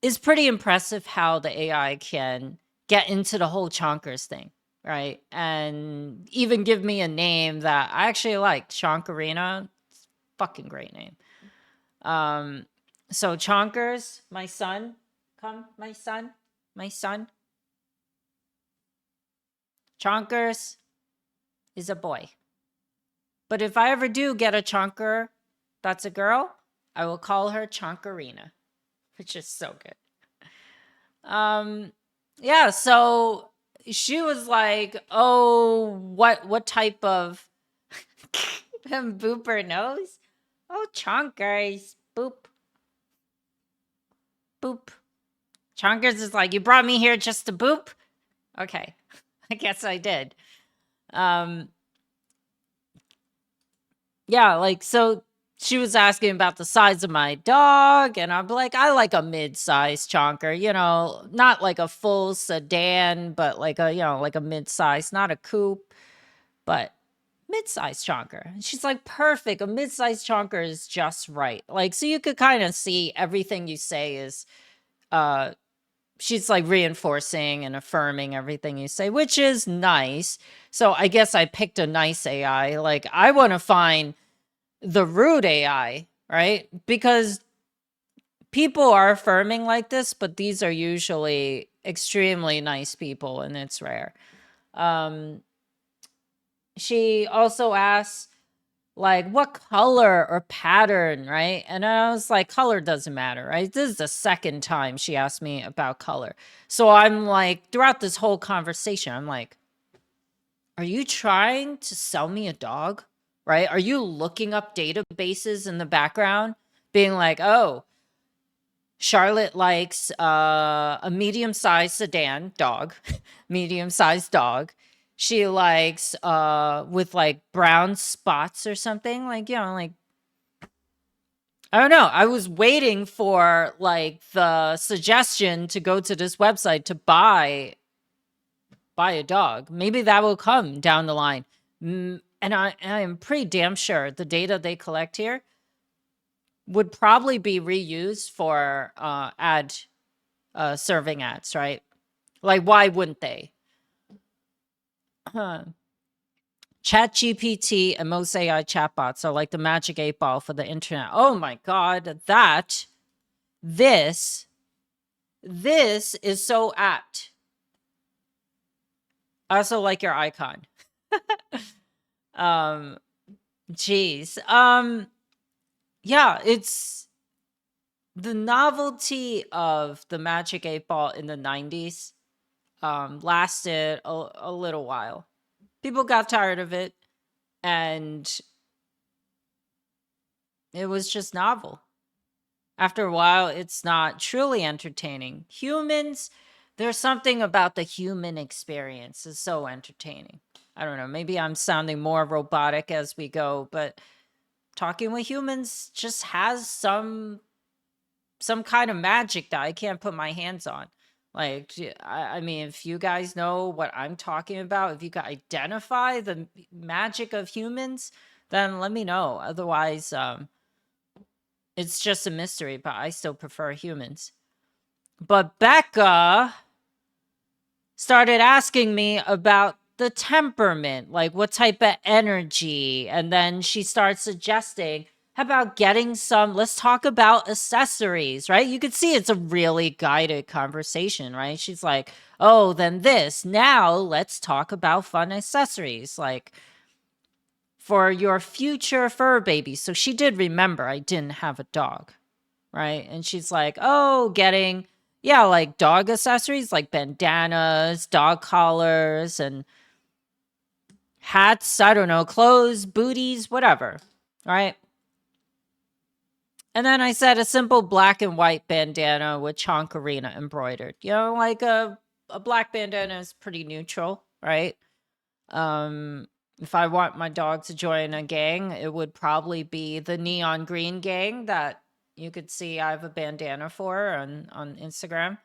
impressive how the AI can get into the whole chonkers thing, right? And even give me a name that I actually like, Chonkarina. Fucking great name. So Chonkers, my son, come, my son. Chonkers is a boy. But if I ever do get a chonker that's a girl, I will call her Chonkarina, which is so good. Yeah, so she was like, oh, what type of boop and booper nose. Oh, chonkers. Boop. Boop. Chonkers is like, you brought me here just to boop? Okay. I guess I did. Yeah, like, so she was asking about the size of my dog, and I'm like, I like a mid-sized chonker, not like a full sedan, but like like a mid-size, not a coupe, but mid-sized chonker. And she's like, perfect. A mid-sized chonker is just right. Like, so you could kind of see everything you say is, she's like reinforcing and affirming everything you say, which is nice. So I guess I picked a nice AI. Like, I want to find the rude AI, right? Because people are affirming like this, but these are usually extremely nice people, and it's rare. She also asks, like, what color or pattern, right? And I was like, color doesn't matter, right? This is the second time she asked me about color. So I'm like, throughout this whole conversation, I'm like, are you trying to sell me a dog? Right? Are you looking up databases in the background, being like, oh, Charlotte likes a medium-sized sedan dog, medium-sized dog. She likes with like brown spots or something, like, like, I don't know. I was waiting for like the suggestion to go to this website to buy a dog. Maybe that will come down the line. And I am pretty damn sure the data they collect here would probably be reused for ad serving ads, right? Like, why wouldn't they? ChatGPT and most AI chatbots are like the magic 8 ball for the internet. Oh my God, this is so apt. I also like your icon. Geez. Yeah, it's the novelty of the magic 8 ball in the 90s lasted a little while. People got tired of it, and it was just novel. After a while, it's not truly entertaining. Humans, there's something about the human experience is so entertaining. I don't know, maybe I'm sounding more robotic as we go, but talking with humans just has some kind of magic that I can't put my hands on. Like, I mean, if you guys know what I'm talking about, if you can identify the magic of humans, then let me know. Otherwise, it's just a mystery, but I still prefer humans. But Becca started asking me about the temperament, like what type of energy. And then she starts suggesting, how about getting some, let's talk about accessories, right? You could see it's a really guided conversation, right? She's like, oh, then this. Now let's talk about fun accessories, like for your future fur baby. So she did remember I didn't have a dog, right? And she's like, oh, getting, yeah, like dog accessories, like bandanas, dog collars, and hats, I don't know, clothes, booties, whatever, right? And then I said a simple black and white bandana with chonkarina embroidered. Like a black bandana is pretty neutral, right? If I want my dog to join a gang, it would probably be the neon green gang that you could see I have a bandana for on Instagram.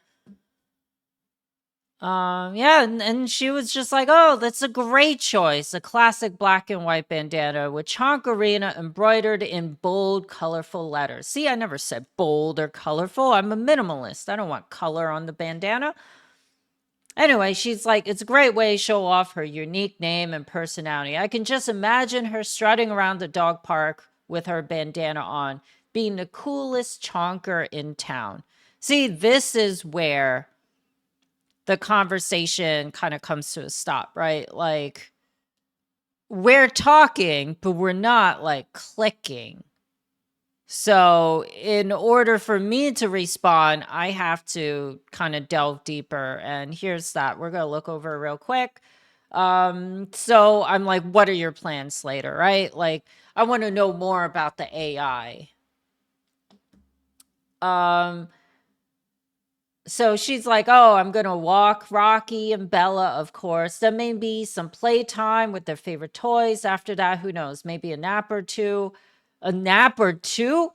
Yeah, and she was just like, oh, that's a great choice. A classic black and white bandana with chonkarina embroidered in bold, colorful letters. See, I never said bold or colorful. I'm a minimalist. I don't want color on the bandana. Anyway, she's like, it's a great way to show off her unique name and personality. I can just imagine her strutting around the dog park with her bandana on, being the coolest chonker in town. See, this is where the conversation kind of comes to a stop, right? Like, we're talking, but we're not like clicking. So in order for me to respond, I have to kind of delve deeper. And here's that. We're going to look over real quick. So I'm like, what are your plans later, right? Like, I want to know more about the AI. So she's like, oh, I'm going to walk Rocky and Bella, of course. Then maybe some playtime with their favorite toys. After that, who knows? Maybe a nap or two. A nap or two?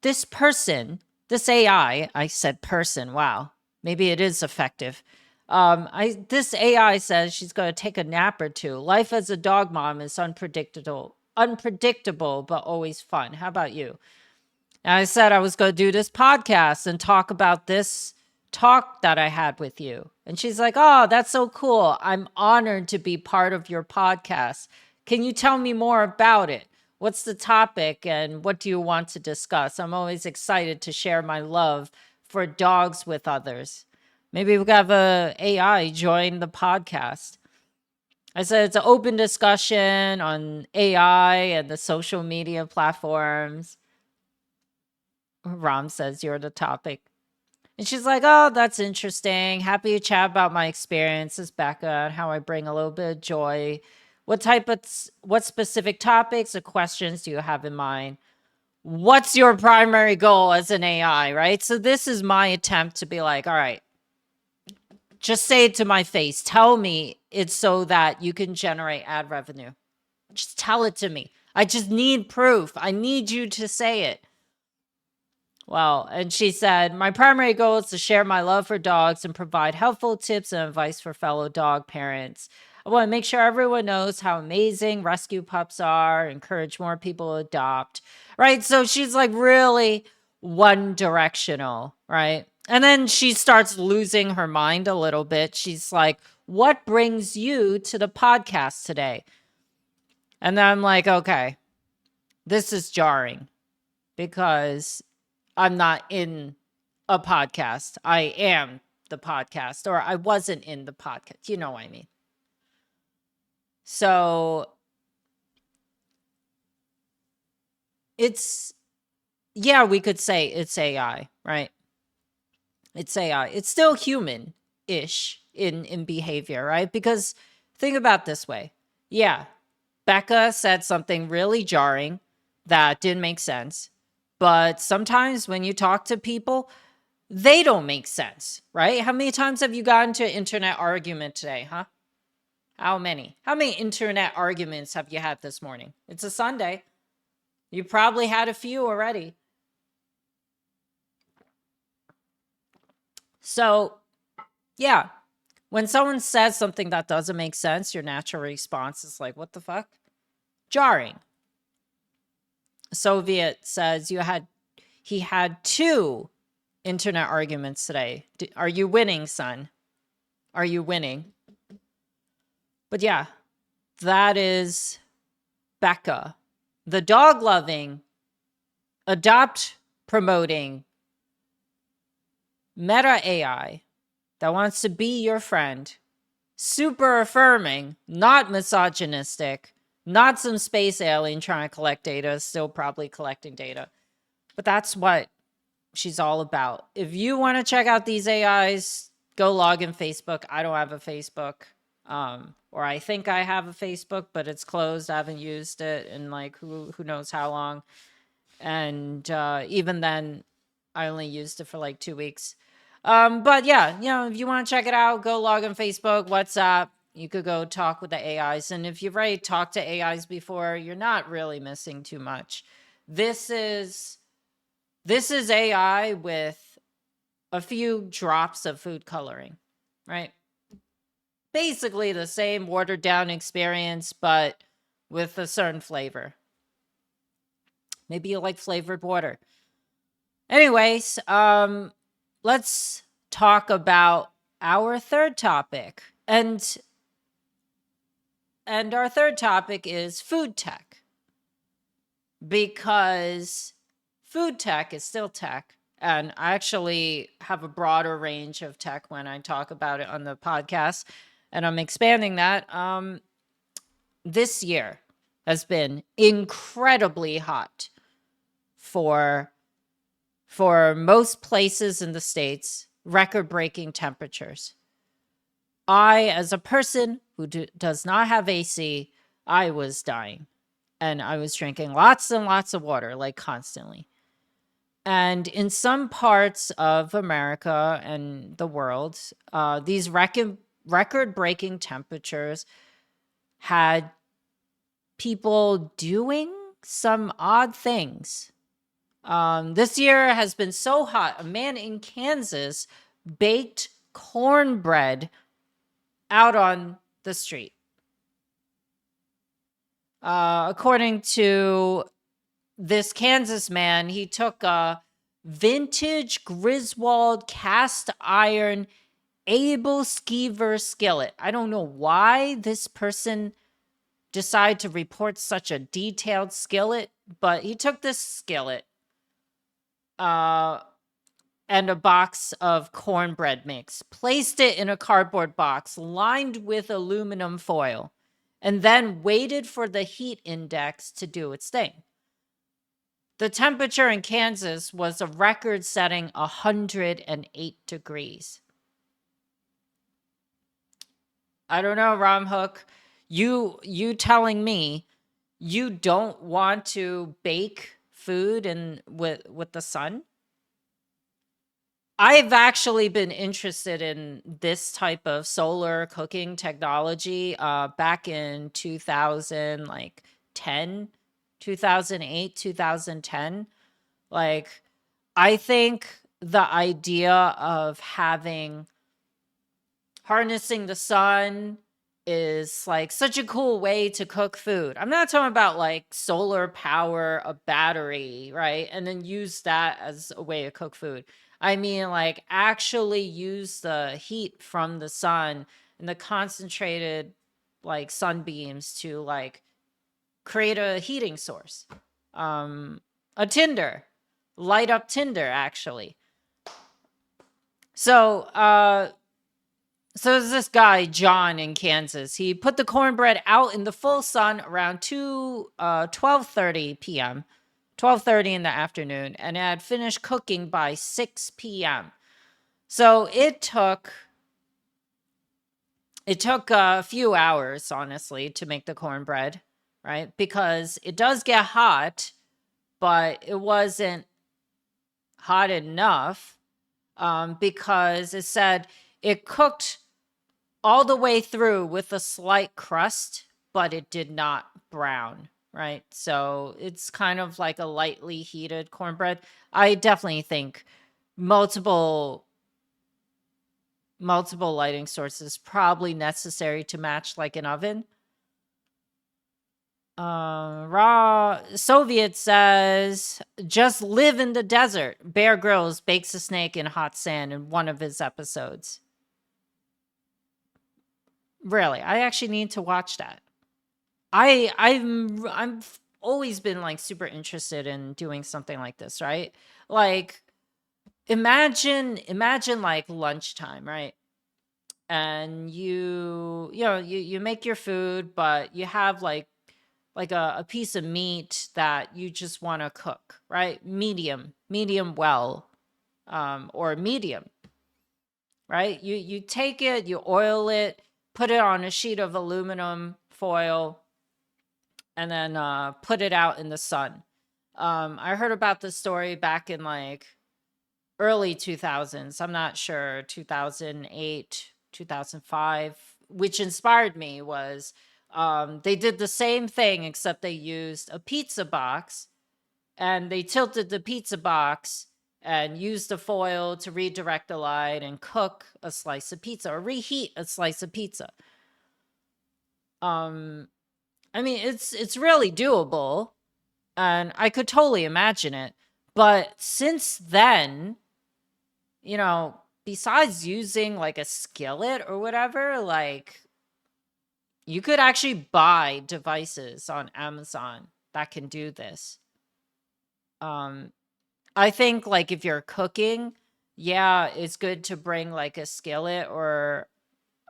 This person, this AI, I said person, wow. Maybe it is effective. This AI says she's going to take a nap or two. Life as a dog mom is unpredictable, but always fun. How about you? And I said I was going to do this podcast and talk about this talk that I had with you. And she's like, oh, that's so cool. I'm honored to be part of your podcast. Can you tell me more about it? What's the topic and what do you want to discuss? I'm always excited to share my love for dogs with others. Maybe we could have a AI join the podcast. I said it's an open discussion on AI and the social media platforms. Ram says you're the topic. And she's like, oh, that's interesting. Happy to chat about my experiences, Becca, and how I bring a little bit of joy. What specific topics or questions do you have in mind? What's your primary goal as an AI, right? So this is my attempt to be like, all right, just say it to my face. Tell me it's so that you can generate ad revenue. Just tell it to me. I just need proof. I need you to say it. Well, and she said, my primary goal is to share my love for dogs and provide helpful tips and advice for fellow dog parents. I want to make sure everyone knows how amazing rescue pups are, encourage more people to adopt, right? So she's like really one directional, right? And then she starts losing her mind a little bit. She's like, what brings you to the podcast today? And then I'm like, okay, this is jarring because I'm not in a podcast. I am the podcast, or I wasn't in the podcast. You know what I mean? So it's, yeah, we could say it's AI, right? It's AI. It's still human-ish in behavior, right? Because think about this way. Yeah, Becca said something really jarring that didn't make sense. But sometimes when you talk to people, they don't make sense, right? How many times have you gotten into an internet argument today, huh? How many? How many internet arguments have you had this morning? It's a Sunday. You probably had a few already. So, yeah, when someone says something that doesn't make sense, your natural response is like, what the fuck? Jarring. Soviet says he had 2 internet arguments today. Are you winning, son? Are you winning? But yeah, that is Becca, the dog loving, adopt promoting meta AI that wants to be your friend, super affirming, not misogynistic, not some space alien trying to collect data, still probably collecting data. But that's what she's all about. If you want to check out these AIs, go log in Facebook. I don't have a Facebook. Or I think I have a Facebook, but it's closed. I haven't used it in like who knows how long. And even then, I only used it for like 2 weeks. But yeah, if you want to check it out, go log on Facebook, WhatsApp. You could go talk with the AIs. And if you've already talked to AIs before, you're not really missing too much. This is AI with a few drops of food coloring, right? Basically the same watered down experience, but with a certain flavor. Maybe you like flavored water. Anyways, let's talk about our third topic. And our third topic is food tech. Because food tech is still tech. And I actually have a broader range of tech when I talk about it on the podcast. And I'm expanding that. This year has been incredibly hot for most places in the States, record-breaking temperatures. I, as a person who does not have AC, I was dying. And I was drinking lots and lots of water, like constantly. And in some parts of America and the world, these record breaking temperatures had people doing some odd things. This year has been so hot. A man in Kansas baked cornbread out on the street. According to this Kansas man, he took a vintage Griswold cast iron Able Skeever skillet. I don't know why this person decided to report such a detailed skillet, but he took this skillet and a box of cornbread mix, placed it in a cardboard box lined with aluminum foil, and then waited for the heat index to do its thing. The temperature in Kansas was a record-setting 108 degrees. I don't know, Ram Hook. You telling me you don't want to bake food and with the sun? I've actually been interested in this type of solar cooking technology back in 2000, like 10, 2008, 2010. Like, I think the idea of harnessing the sun is like such a cool way to cook food. I'm not talking about like solar power a battery, right? And then use that as a way to cook food. I mean, like actually use the heat from the sun and the concentrated like sunbeams to like create a heating source. A Tinder, light up Tinder actually. So there's this guy, John, in Kansas. He put the cornbread out in the full sun around 12:30 p.m., 12:30 in the afternoon, and it had finished cooking by 6 p.m. So it took a few hours, honestly, to make the cornbread, right? Because it does get hot, but it wasn't hot enough because it said it cooked all the way through with a slight crust, but it did not brown, right? So it's kind of like a lightly heated cornbread. I definitely think multiple lighting sources probably necessary to match like an oven. Raw Soviet says, just live in the desert. Bear Grylls bakes a snake in hot sand in one of his episodes. Really, I actually need to watch that. I've always been like super interested in doing something like this, right? Like imagine like lunchtime, right? And you make your food, but you have like a piece of meat that you just want to cook, right? Medium well, or medium, right? You take it, you oil it, put it on a sheet of aluminum foil, and then put it out in the sun. I heard about this story back in like early 2000s. I'm not sure, 2008, 2005, which inspired me was they did the same thing, except they used a pizza box and they tilted the pizza box and used the foil to redirect the light and cook a slice of pizza or reheat a slice of pizza. I mean, it's really doable, and I could totally imagine it. But since then, besides using like a skillet or whatever, like you could actually buy devices on Amazon that can do this. I think like if you're cooking, yeah, it's good to bring like a skillet or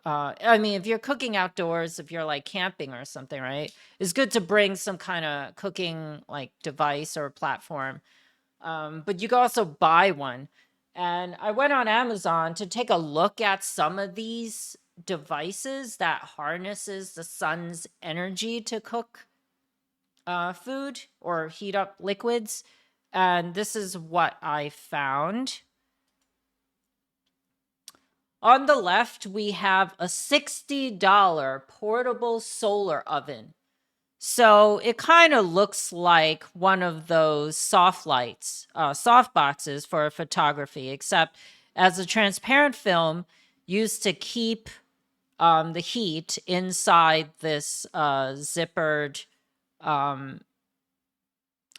I mean, if you're cooking outdoors, if you're like camping or something, right? It's good to bring some kind of cooking like device or platform. But you can also buy one. And I went on Amazon to take a look at some of these devices that harnesses the sun's energy to cook food or heat up liquids. And this is what I found. On the left, we have a $60 portable solar oven. So it kind of looks like one of those soft lights, soft boxes for photography, except as a transparent film used to keep the heat inside this zippered, I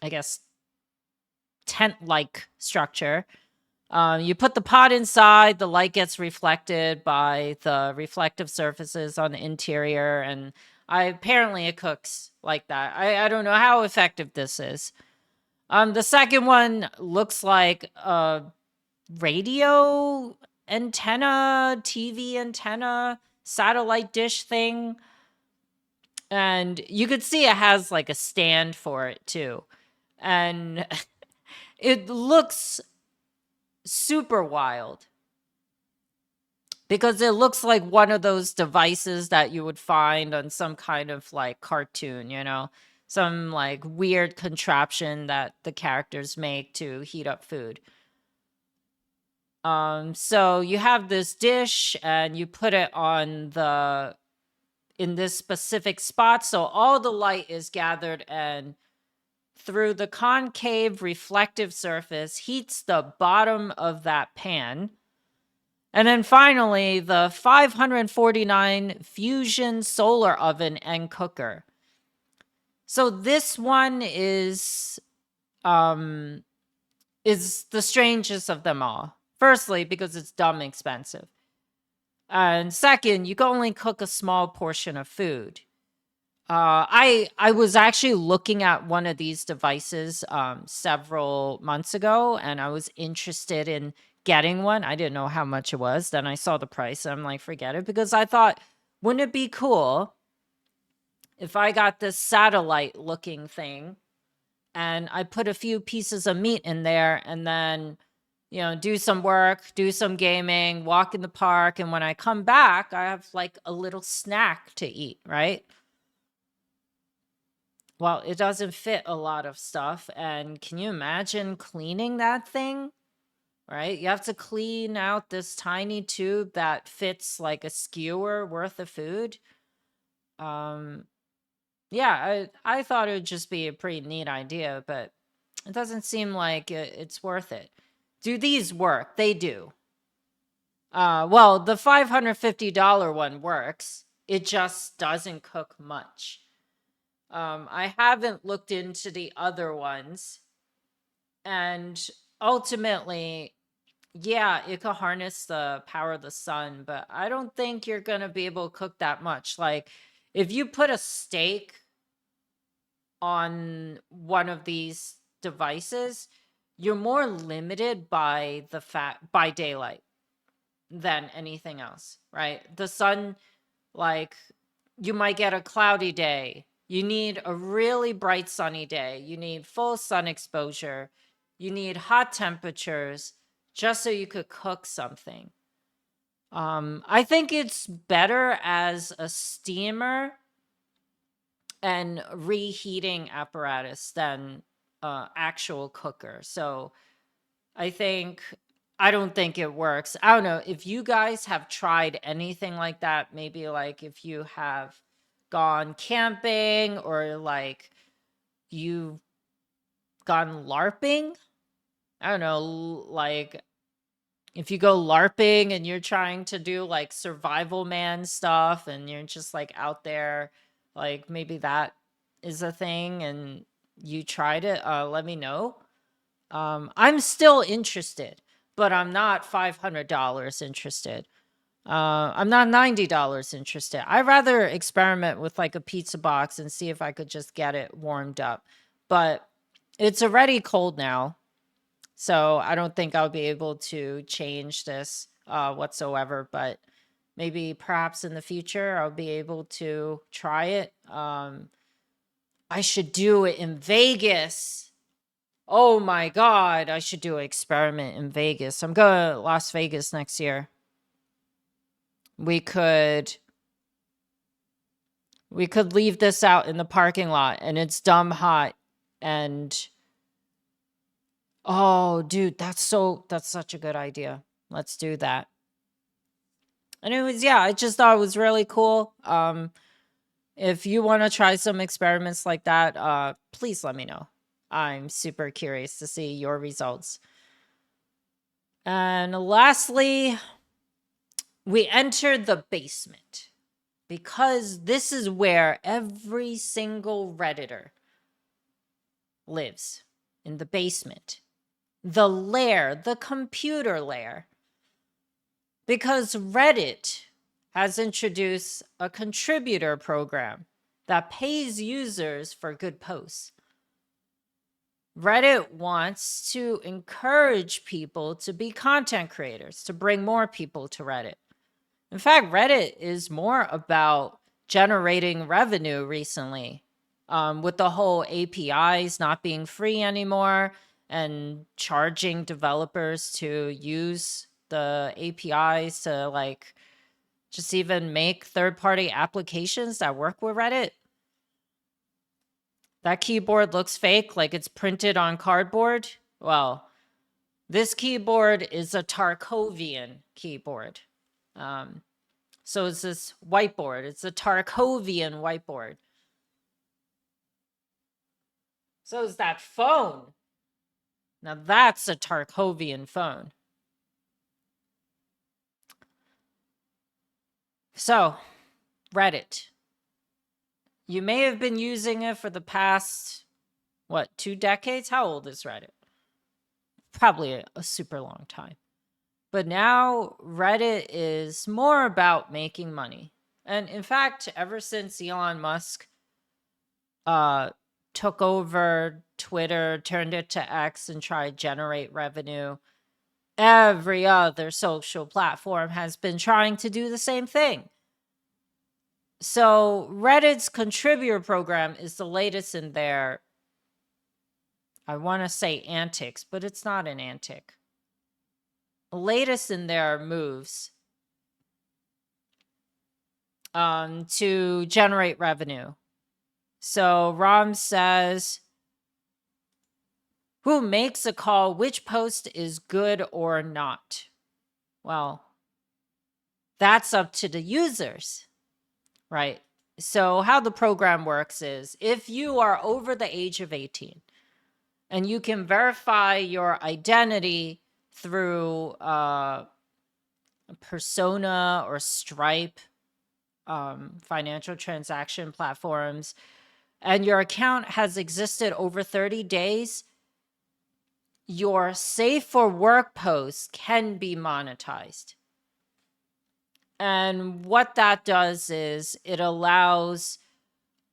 guess, tent-like structure. You put the pot inside, the light gets reflected by the reflective surfaces on the interior, and apparently it cooks like that. I don't know how effective this is. The second one looks like a radio antenna, TV antenna, satellite dish thing. And you could see it has like a stand for it too. And it looks super wild because it looks like one of those devices that you would find on some kind of like cartoon, you know, some like weird contraption that the characters make to heat up food. So you have this dish and you put it on in this specific spot, so all the light is gathered and through the concave reflective surface heats the bottom of that pan. And then finally, the 549 Fusion solar oven and cooker. So this one is the strangest of them all. Firstly, because it's dumb expensive. And second, you can only cook a small portion of food. I was actually looking at one of these devices several months ago, and I was interested in getting one. I didn't know how much it was. Then I saw the price, and I'm like, forget it, because I thought, wouldn't it be cool if I got this satellite-looking thing, and I put a few pieces of meat in there, and then, you know, do some work, do some gaming, walk in the park, and when I come back, I have like a little snack to eat, right? Well, it doesn't fit a lot of stuff. And can you imagine cleaning that thing? Right? You have to clean out this tiny tube that fits like a skewer worth of food. Yeah, I thought it would just be a pretty neat idea, but it doesn't seem like it's worth it. Do these work? They do. Well, the $550 one works. It just doesn't cook much. I haven't looked into the other ones. And ultimately, yeah, it could harness the power of the sun, but I don't think you're going to be able to cook that much. Like, if you put a steak on one of these devices, you're more limited by by daylight than anything else, right? The sun, like, you might get a cloudy day. You need a really bright sunny day. You need full sun exposure. You need hot temperatures just so you could cook something. I think it's better as a steamer and reheating apparatus than actual cooker. So I don't think it works. I don't know if you guys have tried anything like that. Maybe like if you have gone camping or like you've gone LARPing. I don't know, like if you go LARPing and you're trying to do like survival man stuff and you're just like out there, like maybe that is a thing and you tried it, let me know. I'm still interested, but I'm not $500 interested. I'm not $90 interested. I'd rather experiment with like a pizza box and see if I could just get it warmed up. But it's already cold now. So I don't think I'll be able to change this whatsoever. But maybe perhaps in the future I'll be able to try it. I should do it in Vegas. Oh my God, I should do an experiment in Vegas. I'm going to Las Vegas next year. We could leave this out in the parking lot and it's dumb hot and oh dude, that's such a good idea. Let's do that. Anyways, yeah, I just thought it was really cool. If you want to try some experiments like that, please let me know. I'm super curious to see your results. And lastly, we entered the basement because this is where every single Redditor lives, in the basement. The lair, the computer lair. Because Reddit has introduced a contributor program that pays users for good posts. Reddit wants to encourage people to be content creators, to bring more people to Reddit. In fact, Reddit is more about generating revenue recently, with the whole APIs not being free anymore and charging developers to use the APIs to like just even make third-party applications that work with Reddit. That keyboard looks fake, like it's printed on cardboard. Well, this keyboard is a Tarkovian keyboard. So it's this whiteboard. It's a Tarkovian whiteboard. So is that phone. Now that's a Tarkovian phone. So, Reddit. You may have been using it for the past, 2 decades? How old is Reddit? Probably a super long time. But now Reddit is more about making money. And in fact, ever since Elon Musk took over Twitter, turned it to X, and tried to generate revenue, every other social platform has been trying to do the same thing. So Reddit's contributor program is the latest in their, I want to say antics, but it's not an antic. The latest in their moves to generate revenue. So Ram says, who makes a call which post is good or not? Well, that's up to the users, right? So how the program works is if you are over the age of 18 and you can verify your identity through Persona or Stripe, financial transaction platforms, and your account has existed over 30 days, your safe for work posts can be monetized. And what that does is it allows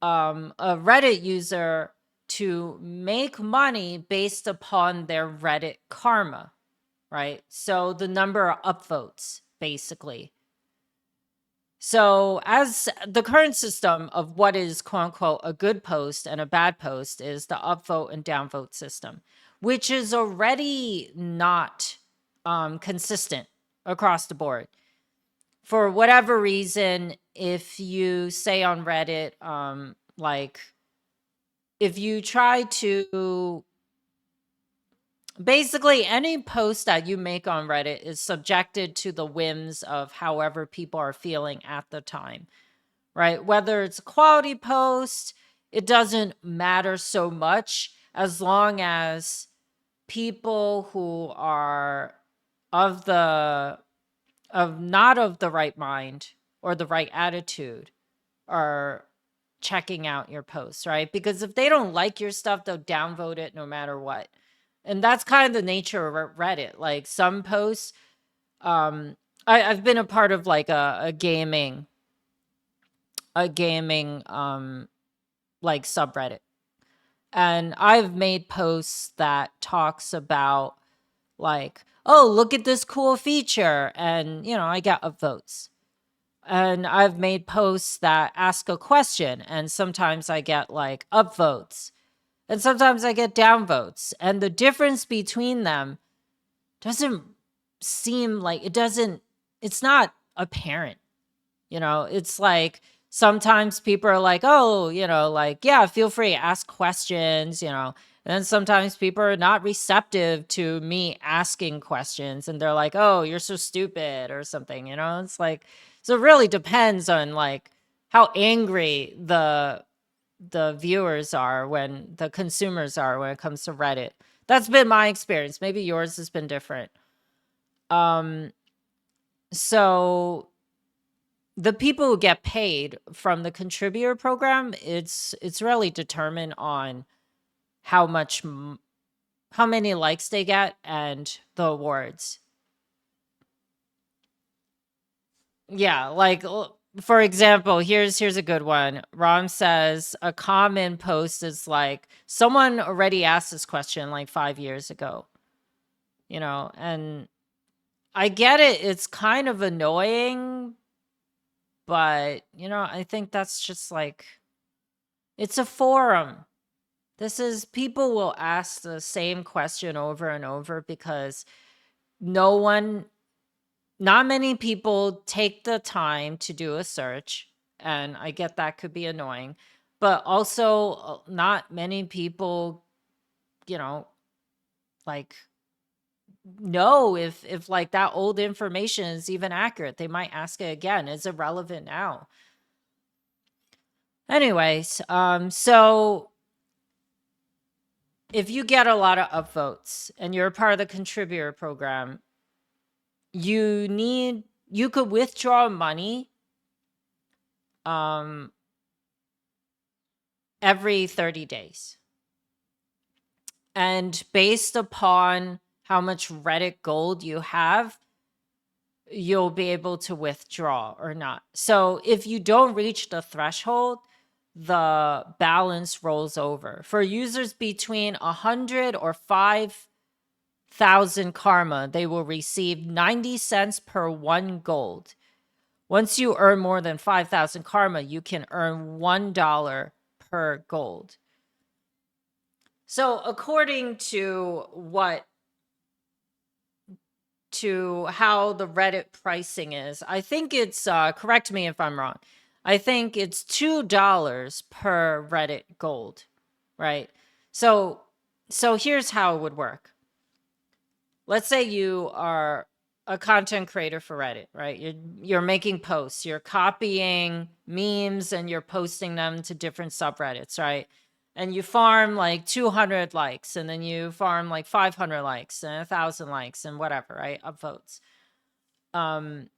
a Reddit user to make money based upon their Reddit karma, right? So the number of upvotes, basically. So as the current system of what is quote unquote a good post and a bad post is the upvote and downvote system, which is already not consistent across the board. For whatever reason, if you say on Reddit, like if you try to, basically any post that you make on Reddit is subjected to the whims of however people are feeling at the time, right? Whether it's a quality post, it doesn't matter so much as long as people who are not of the right mind or the right attitude are checking out your posts, right? Because if they don't like your stuff, they'll downvote it no matter what. And that's kind of the nature of Reddit. Like some posts, I've been a part of like a gaming like subreddit. And I've made posts that talks about like, oh, look at this cool feature. And, I get upvotes. And I've made posts that ask a question. And sometimes I get like upvotes. And sometimes I get downvotes. And the difference between them doesn't seem like it's not apparent. You know, it's like sometimes people are like, oh, you know, like, yeah, feel free, ask questions, you know. And then sometimes people are not receptive to me asking questions and they're like, oh, you're so stupid or something, you know. It's like, so it really depends on like how angry the viewers are, when the consumers are, when it comes to Reddit. That's been my experience. Maybe yours has been different. Um so the people who get paid from the contributor program, it's really determined on how much how many likes they get and the awards. Yeah, like for example, here's a good one. Ron says a common post is like, someone already asked this question like 5 years ago, you know, and I get it, it's kind of annoying, but you know, I think that's just like, it's a forum. This is, people will ask the same question over and over because no one, not many people take the time to do a search. And I get that could be annoying, but also not many people, you like know if like that old information is even accurate. They might ask it again. Is it relevant now? Anyways, so if you get a lot of upvotes and you're a part of the contributor program, you could withdraw money um every 30 days. And based upon how much Reddit gold you have, you'll be able to withdraw or not. So if you don't reach the threshold, the balance rolls over. For users between 100 or 5,000 karma, they will receive 90 cents per 1 gold. Once you earn more than 5,000 karma, you can earn $1 per gold. So according to how the Reddit pricing is, I think it's, correct me if I'm wrong, I think it's $2 per Reddit gold, right? So here's how it would work. Let's say you are a content creator for Reddit, right? You're making posts, you're copying memes and you're posting them to different subreddits, right? And you farm like 200 likes, and then you farm like 500 likes and 1,000 likes and whatever, right? Upvotes. And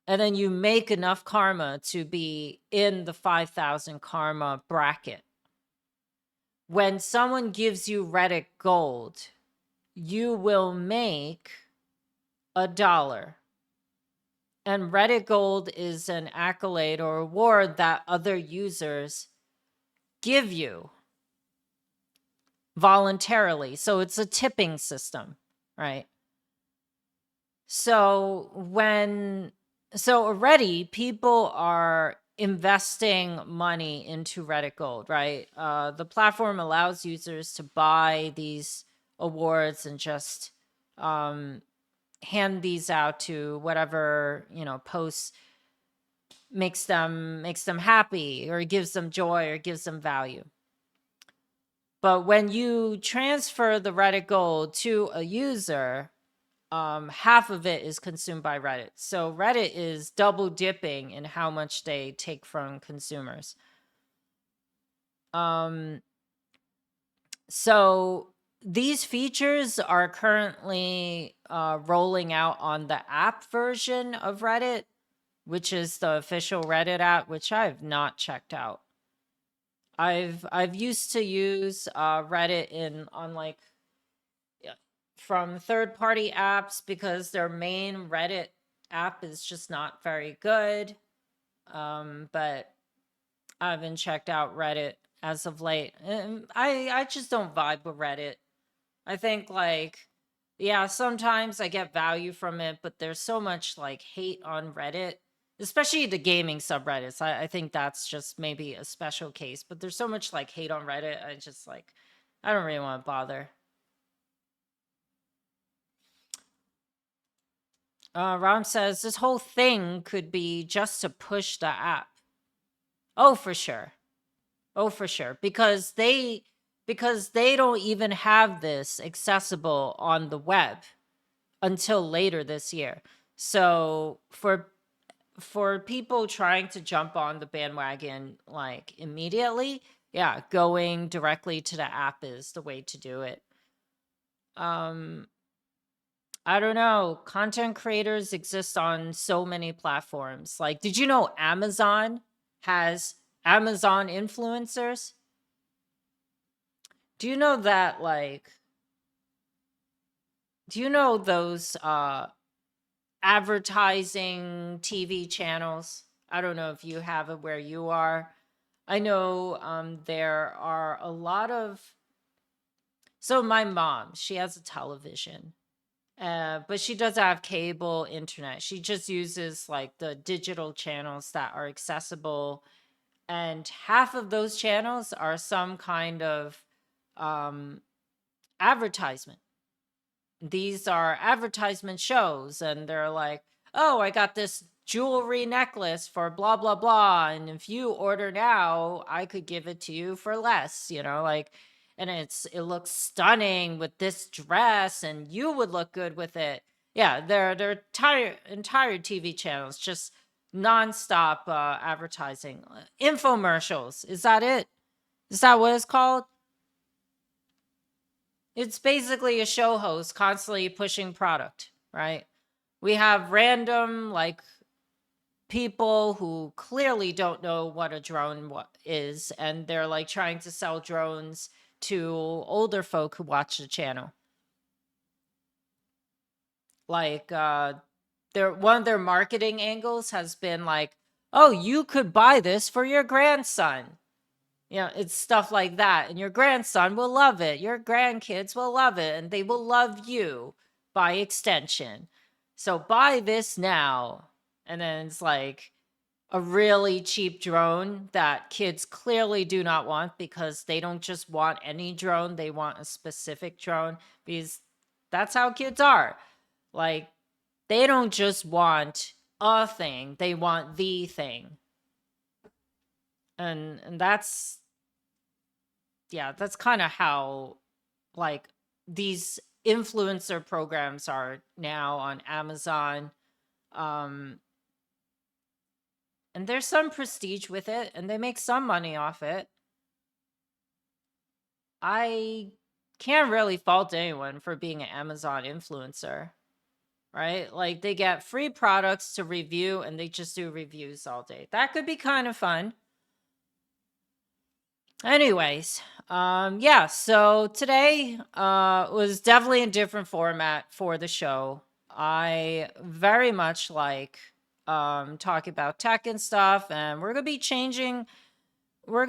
then you make enough karma to be in the 5,000 karma bracket. When someone gives you Reddit gold, you will make $1. And Reddit Gold is an accolade or award that other users give you voluntarily. So it's a tipping system, right? So already people are investing money into Reddit Gold, right? The platform allows users to buy these awards and just hand these out to whatever, posts makes them happy or gives them joy or gives them value. But when you transfer the Reddit Gold to a user, half of it is consumed by Reddit. So Reddit is double dipping in how much they take from consumers. So these features are currently rolling out on the app version of Reddit, which is the official Reddit app, which I've not checked out. I've used to use Reddit on like from third-party apps because their main Reddit app is just not very good. But I haven't checked out Reddit as of late. I just don't vibe with Reddit. I think like, yeah, sometimes I get value from it, but there's so much like hate on Reddit, especially the gaming subreddits. I think that's just maybe a special case, but there's so much like hate on Reddit. I just like, I don't really want to bother. Ram says this whole thing could be just to push the app. Oh, for sure. Oh, for sure. Because they don't even have this accessible on the web until later this year. So for people trying to jump on the bandwagon like immediately, yeah, going directly to the app is the way to do it. I don't know. Content creators exist on so many platforms. Like, did you know Amazon has Amazon influencers? Do you know that, like, do you know those advertising TV channels? I don't know if you have it where you are. I know there are a lot of. So my mom, she has a television, but she doesn't have cable internet. She just uses like the digital channels that are accessible, and half of those channels are some kind of advertisement. These are advertisement shows, and they're like, oh, I got this jewelry necklace for blah blah blah, and if you order now I could give it to you for less, like, and it looks stunning with this dress and you would look good with it. Yeah, they're entire TV channels just nonstop advertising, infomercials. Is that it? Is that what it's called? It's basically a show host constantly pushing product, right? We have random like people who clearly don't know what a drone is, and they're like trying to sell drones to older folk who watch the channel. Like one of their marketing angles has been like, oh, you could buy this for your grandson. It's stuff like that. And your grandson will love it. Your grandkids will love it. And they will love you by extension. So buy this now. And then it's like a really cheap drone that kids clearly do not want, because they don't just want any drone. They want a specific drone, because that's how kids are. Like, they don't just want a thing. They want the thing. And that's kind of how like these influencer programs are now on Amazon. And there's some prestige with it, and they make some money off it. I can't really fault anyone for being an Amazon influencer, right? Like, they get free products to review and they just do reviews all day. That could be kind of fun. Anyways, so today was definitely a different format for the show. I very much like talking about tech and stuff, and we're going to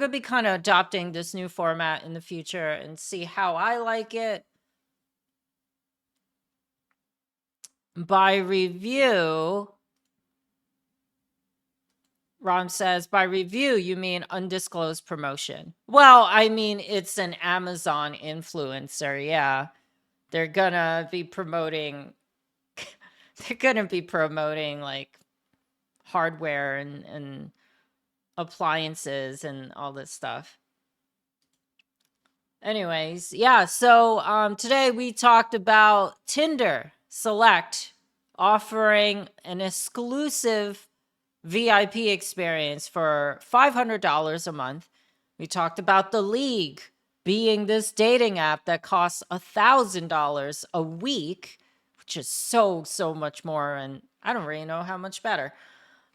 be kind of adopting this new format in the future and see how I like it. By review, Ron says, by review, you mean undisclosed promotion. Well, I mean, it's an Amazon influencer. Yeah. They're gonna be promoting like hardware and appliances and all this stuff. Anyways, yeah, so today we talked about Tinder SELECT offering an exclusive VIP experience for $500 a month. We talked about The League being this dating app that costs $1,000 a week, which is so much more, and I don't really know how much better.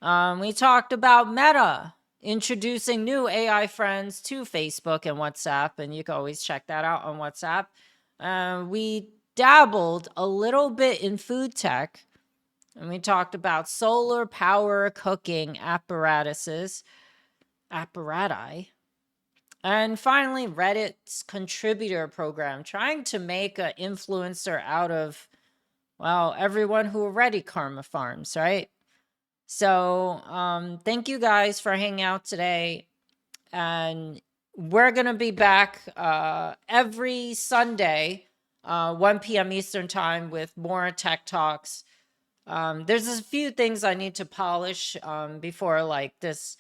We talked about Meta introducing new AI friends to Facebook and WhatsApp, and you can always check that out on WhatsApp. We dabbled a little bit in FoodTech, and we talked about solar power cooking apparati. And finally, Reddit's contributor program, trying to make an influencer out of, well, everyone who already karma farms, right? So thank you guys for hanging out today. And we're going to be back every Sunday, 1 p.m. Eastern time, with more tech talks. There's a few things I need to polish before like this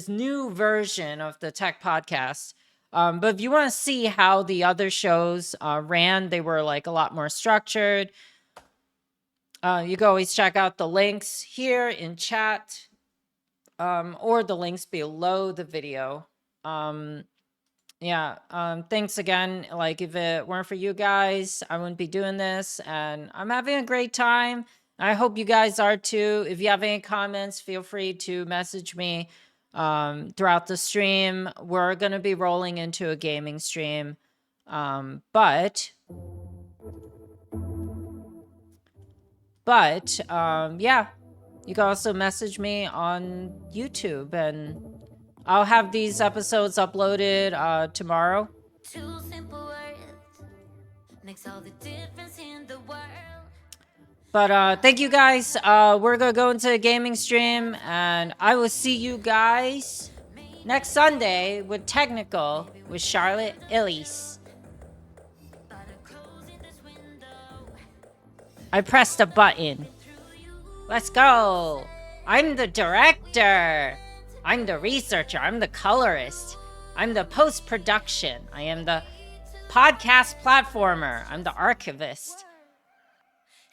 new version of the tech podcast. But if you want to see how the other shows ran, they were like a lot more structured. You can always check out the links here in chat or the links below the video. Thanks again. Like, if it weren't for you guys, I wouldn't be doing this, and I'm having a great time. I hope you guys are too. If you have any comments, feel free to message me throughout the stream. We're going to be rolling into a gaming stream. But yeah, you can also message me on YouTube, and I'll have these episodes uploaded tomorrow. Two simple words makes all the difference in the world. But thank you guys. We're gonna go into a gaming stream, and I will see you guys next Sunday with Technical with Sharlit Elise. I pressed a button. Let's go. I'm the director. I'm the researcher. I'm the colorist. I'm the post-production. I am the podcast platformer. I'm the archivist.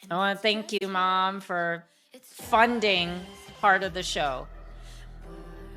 I want to thank you, Mom, for funding part of the show.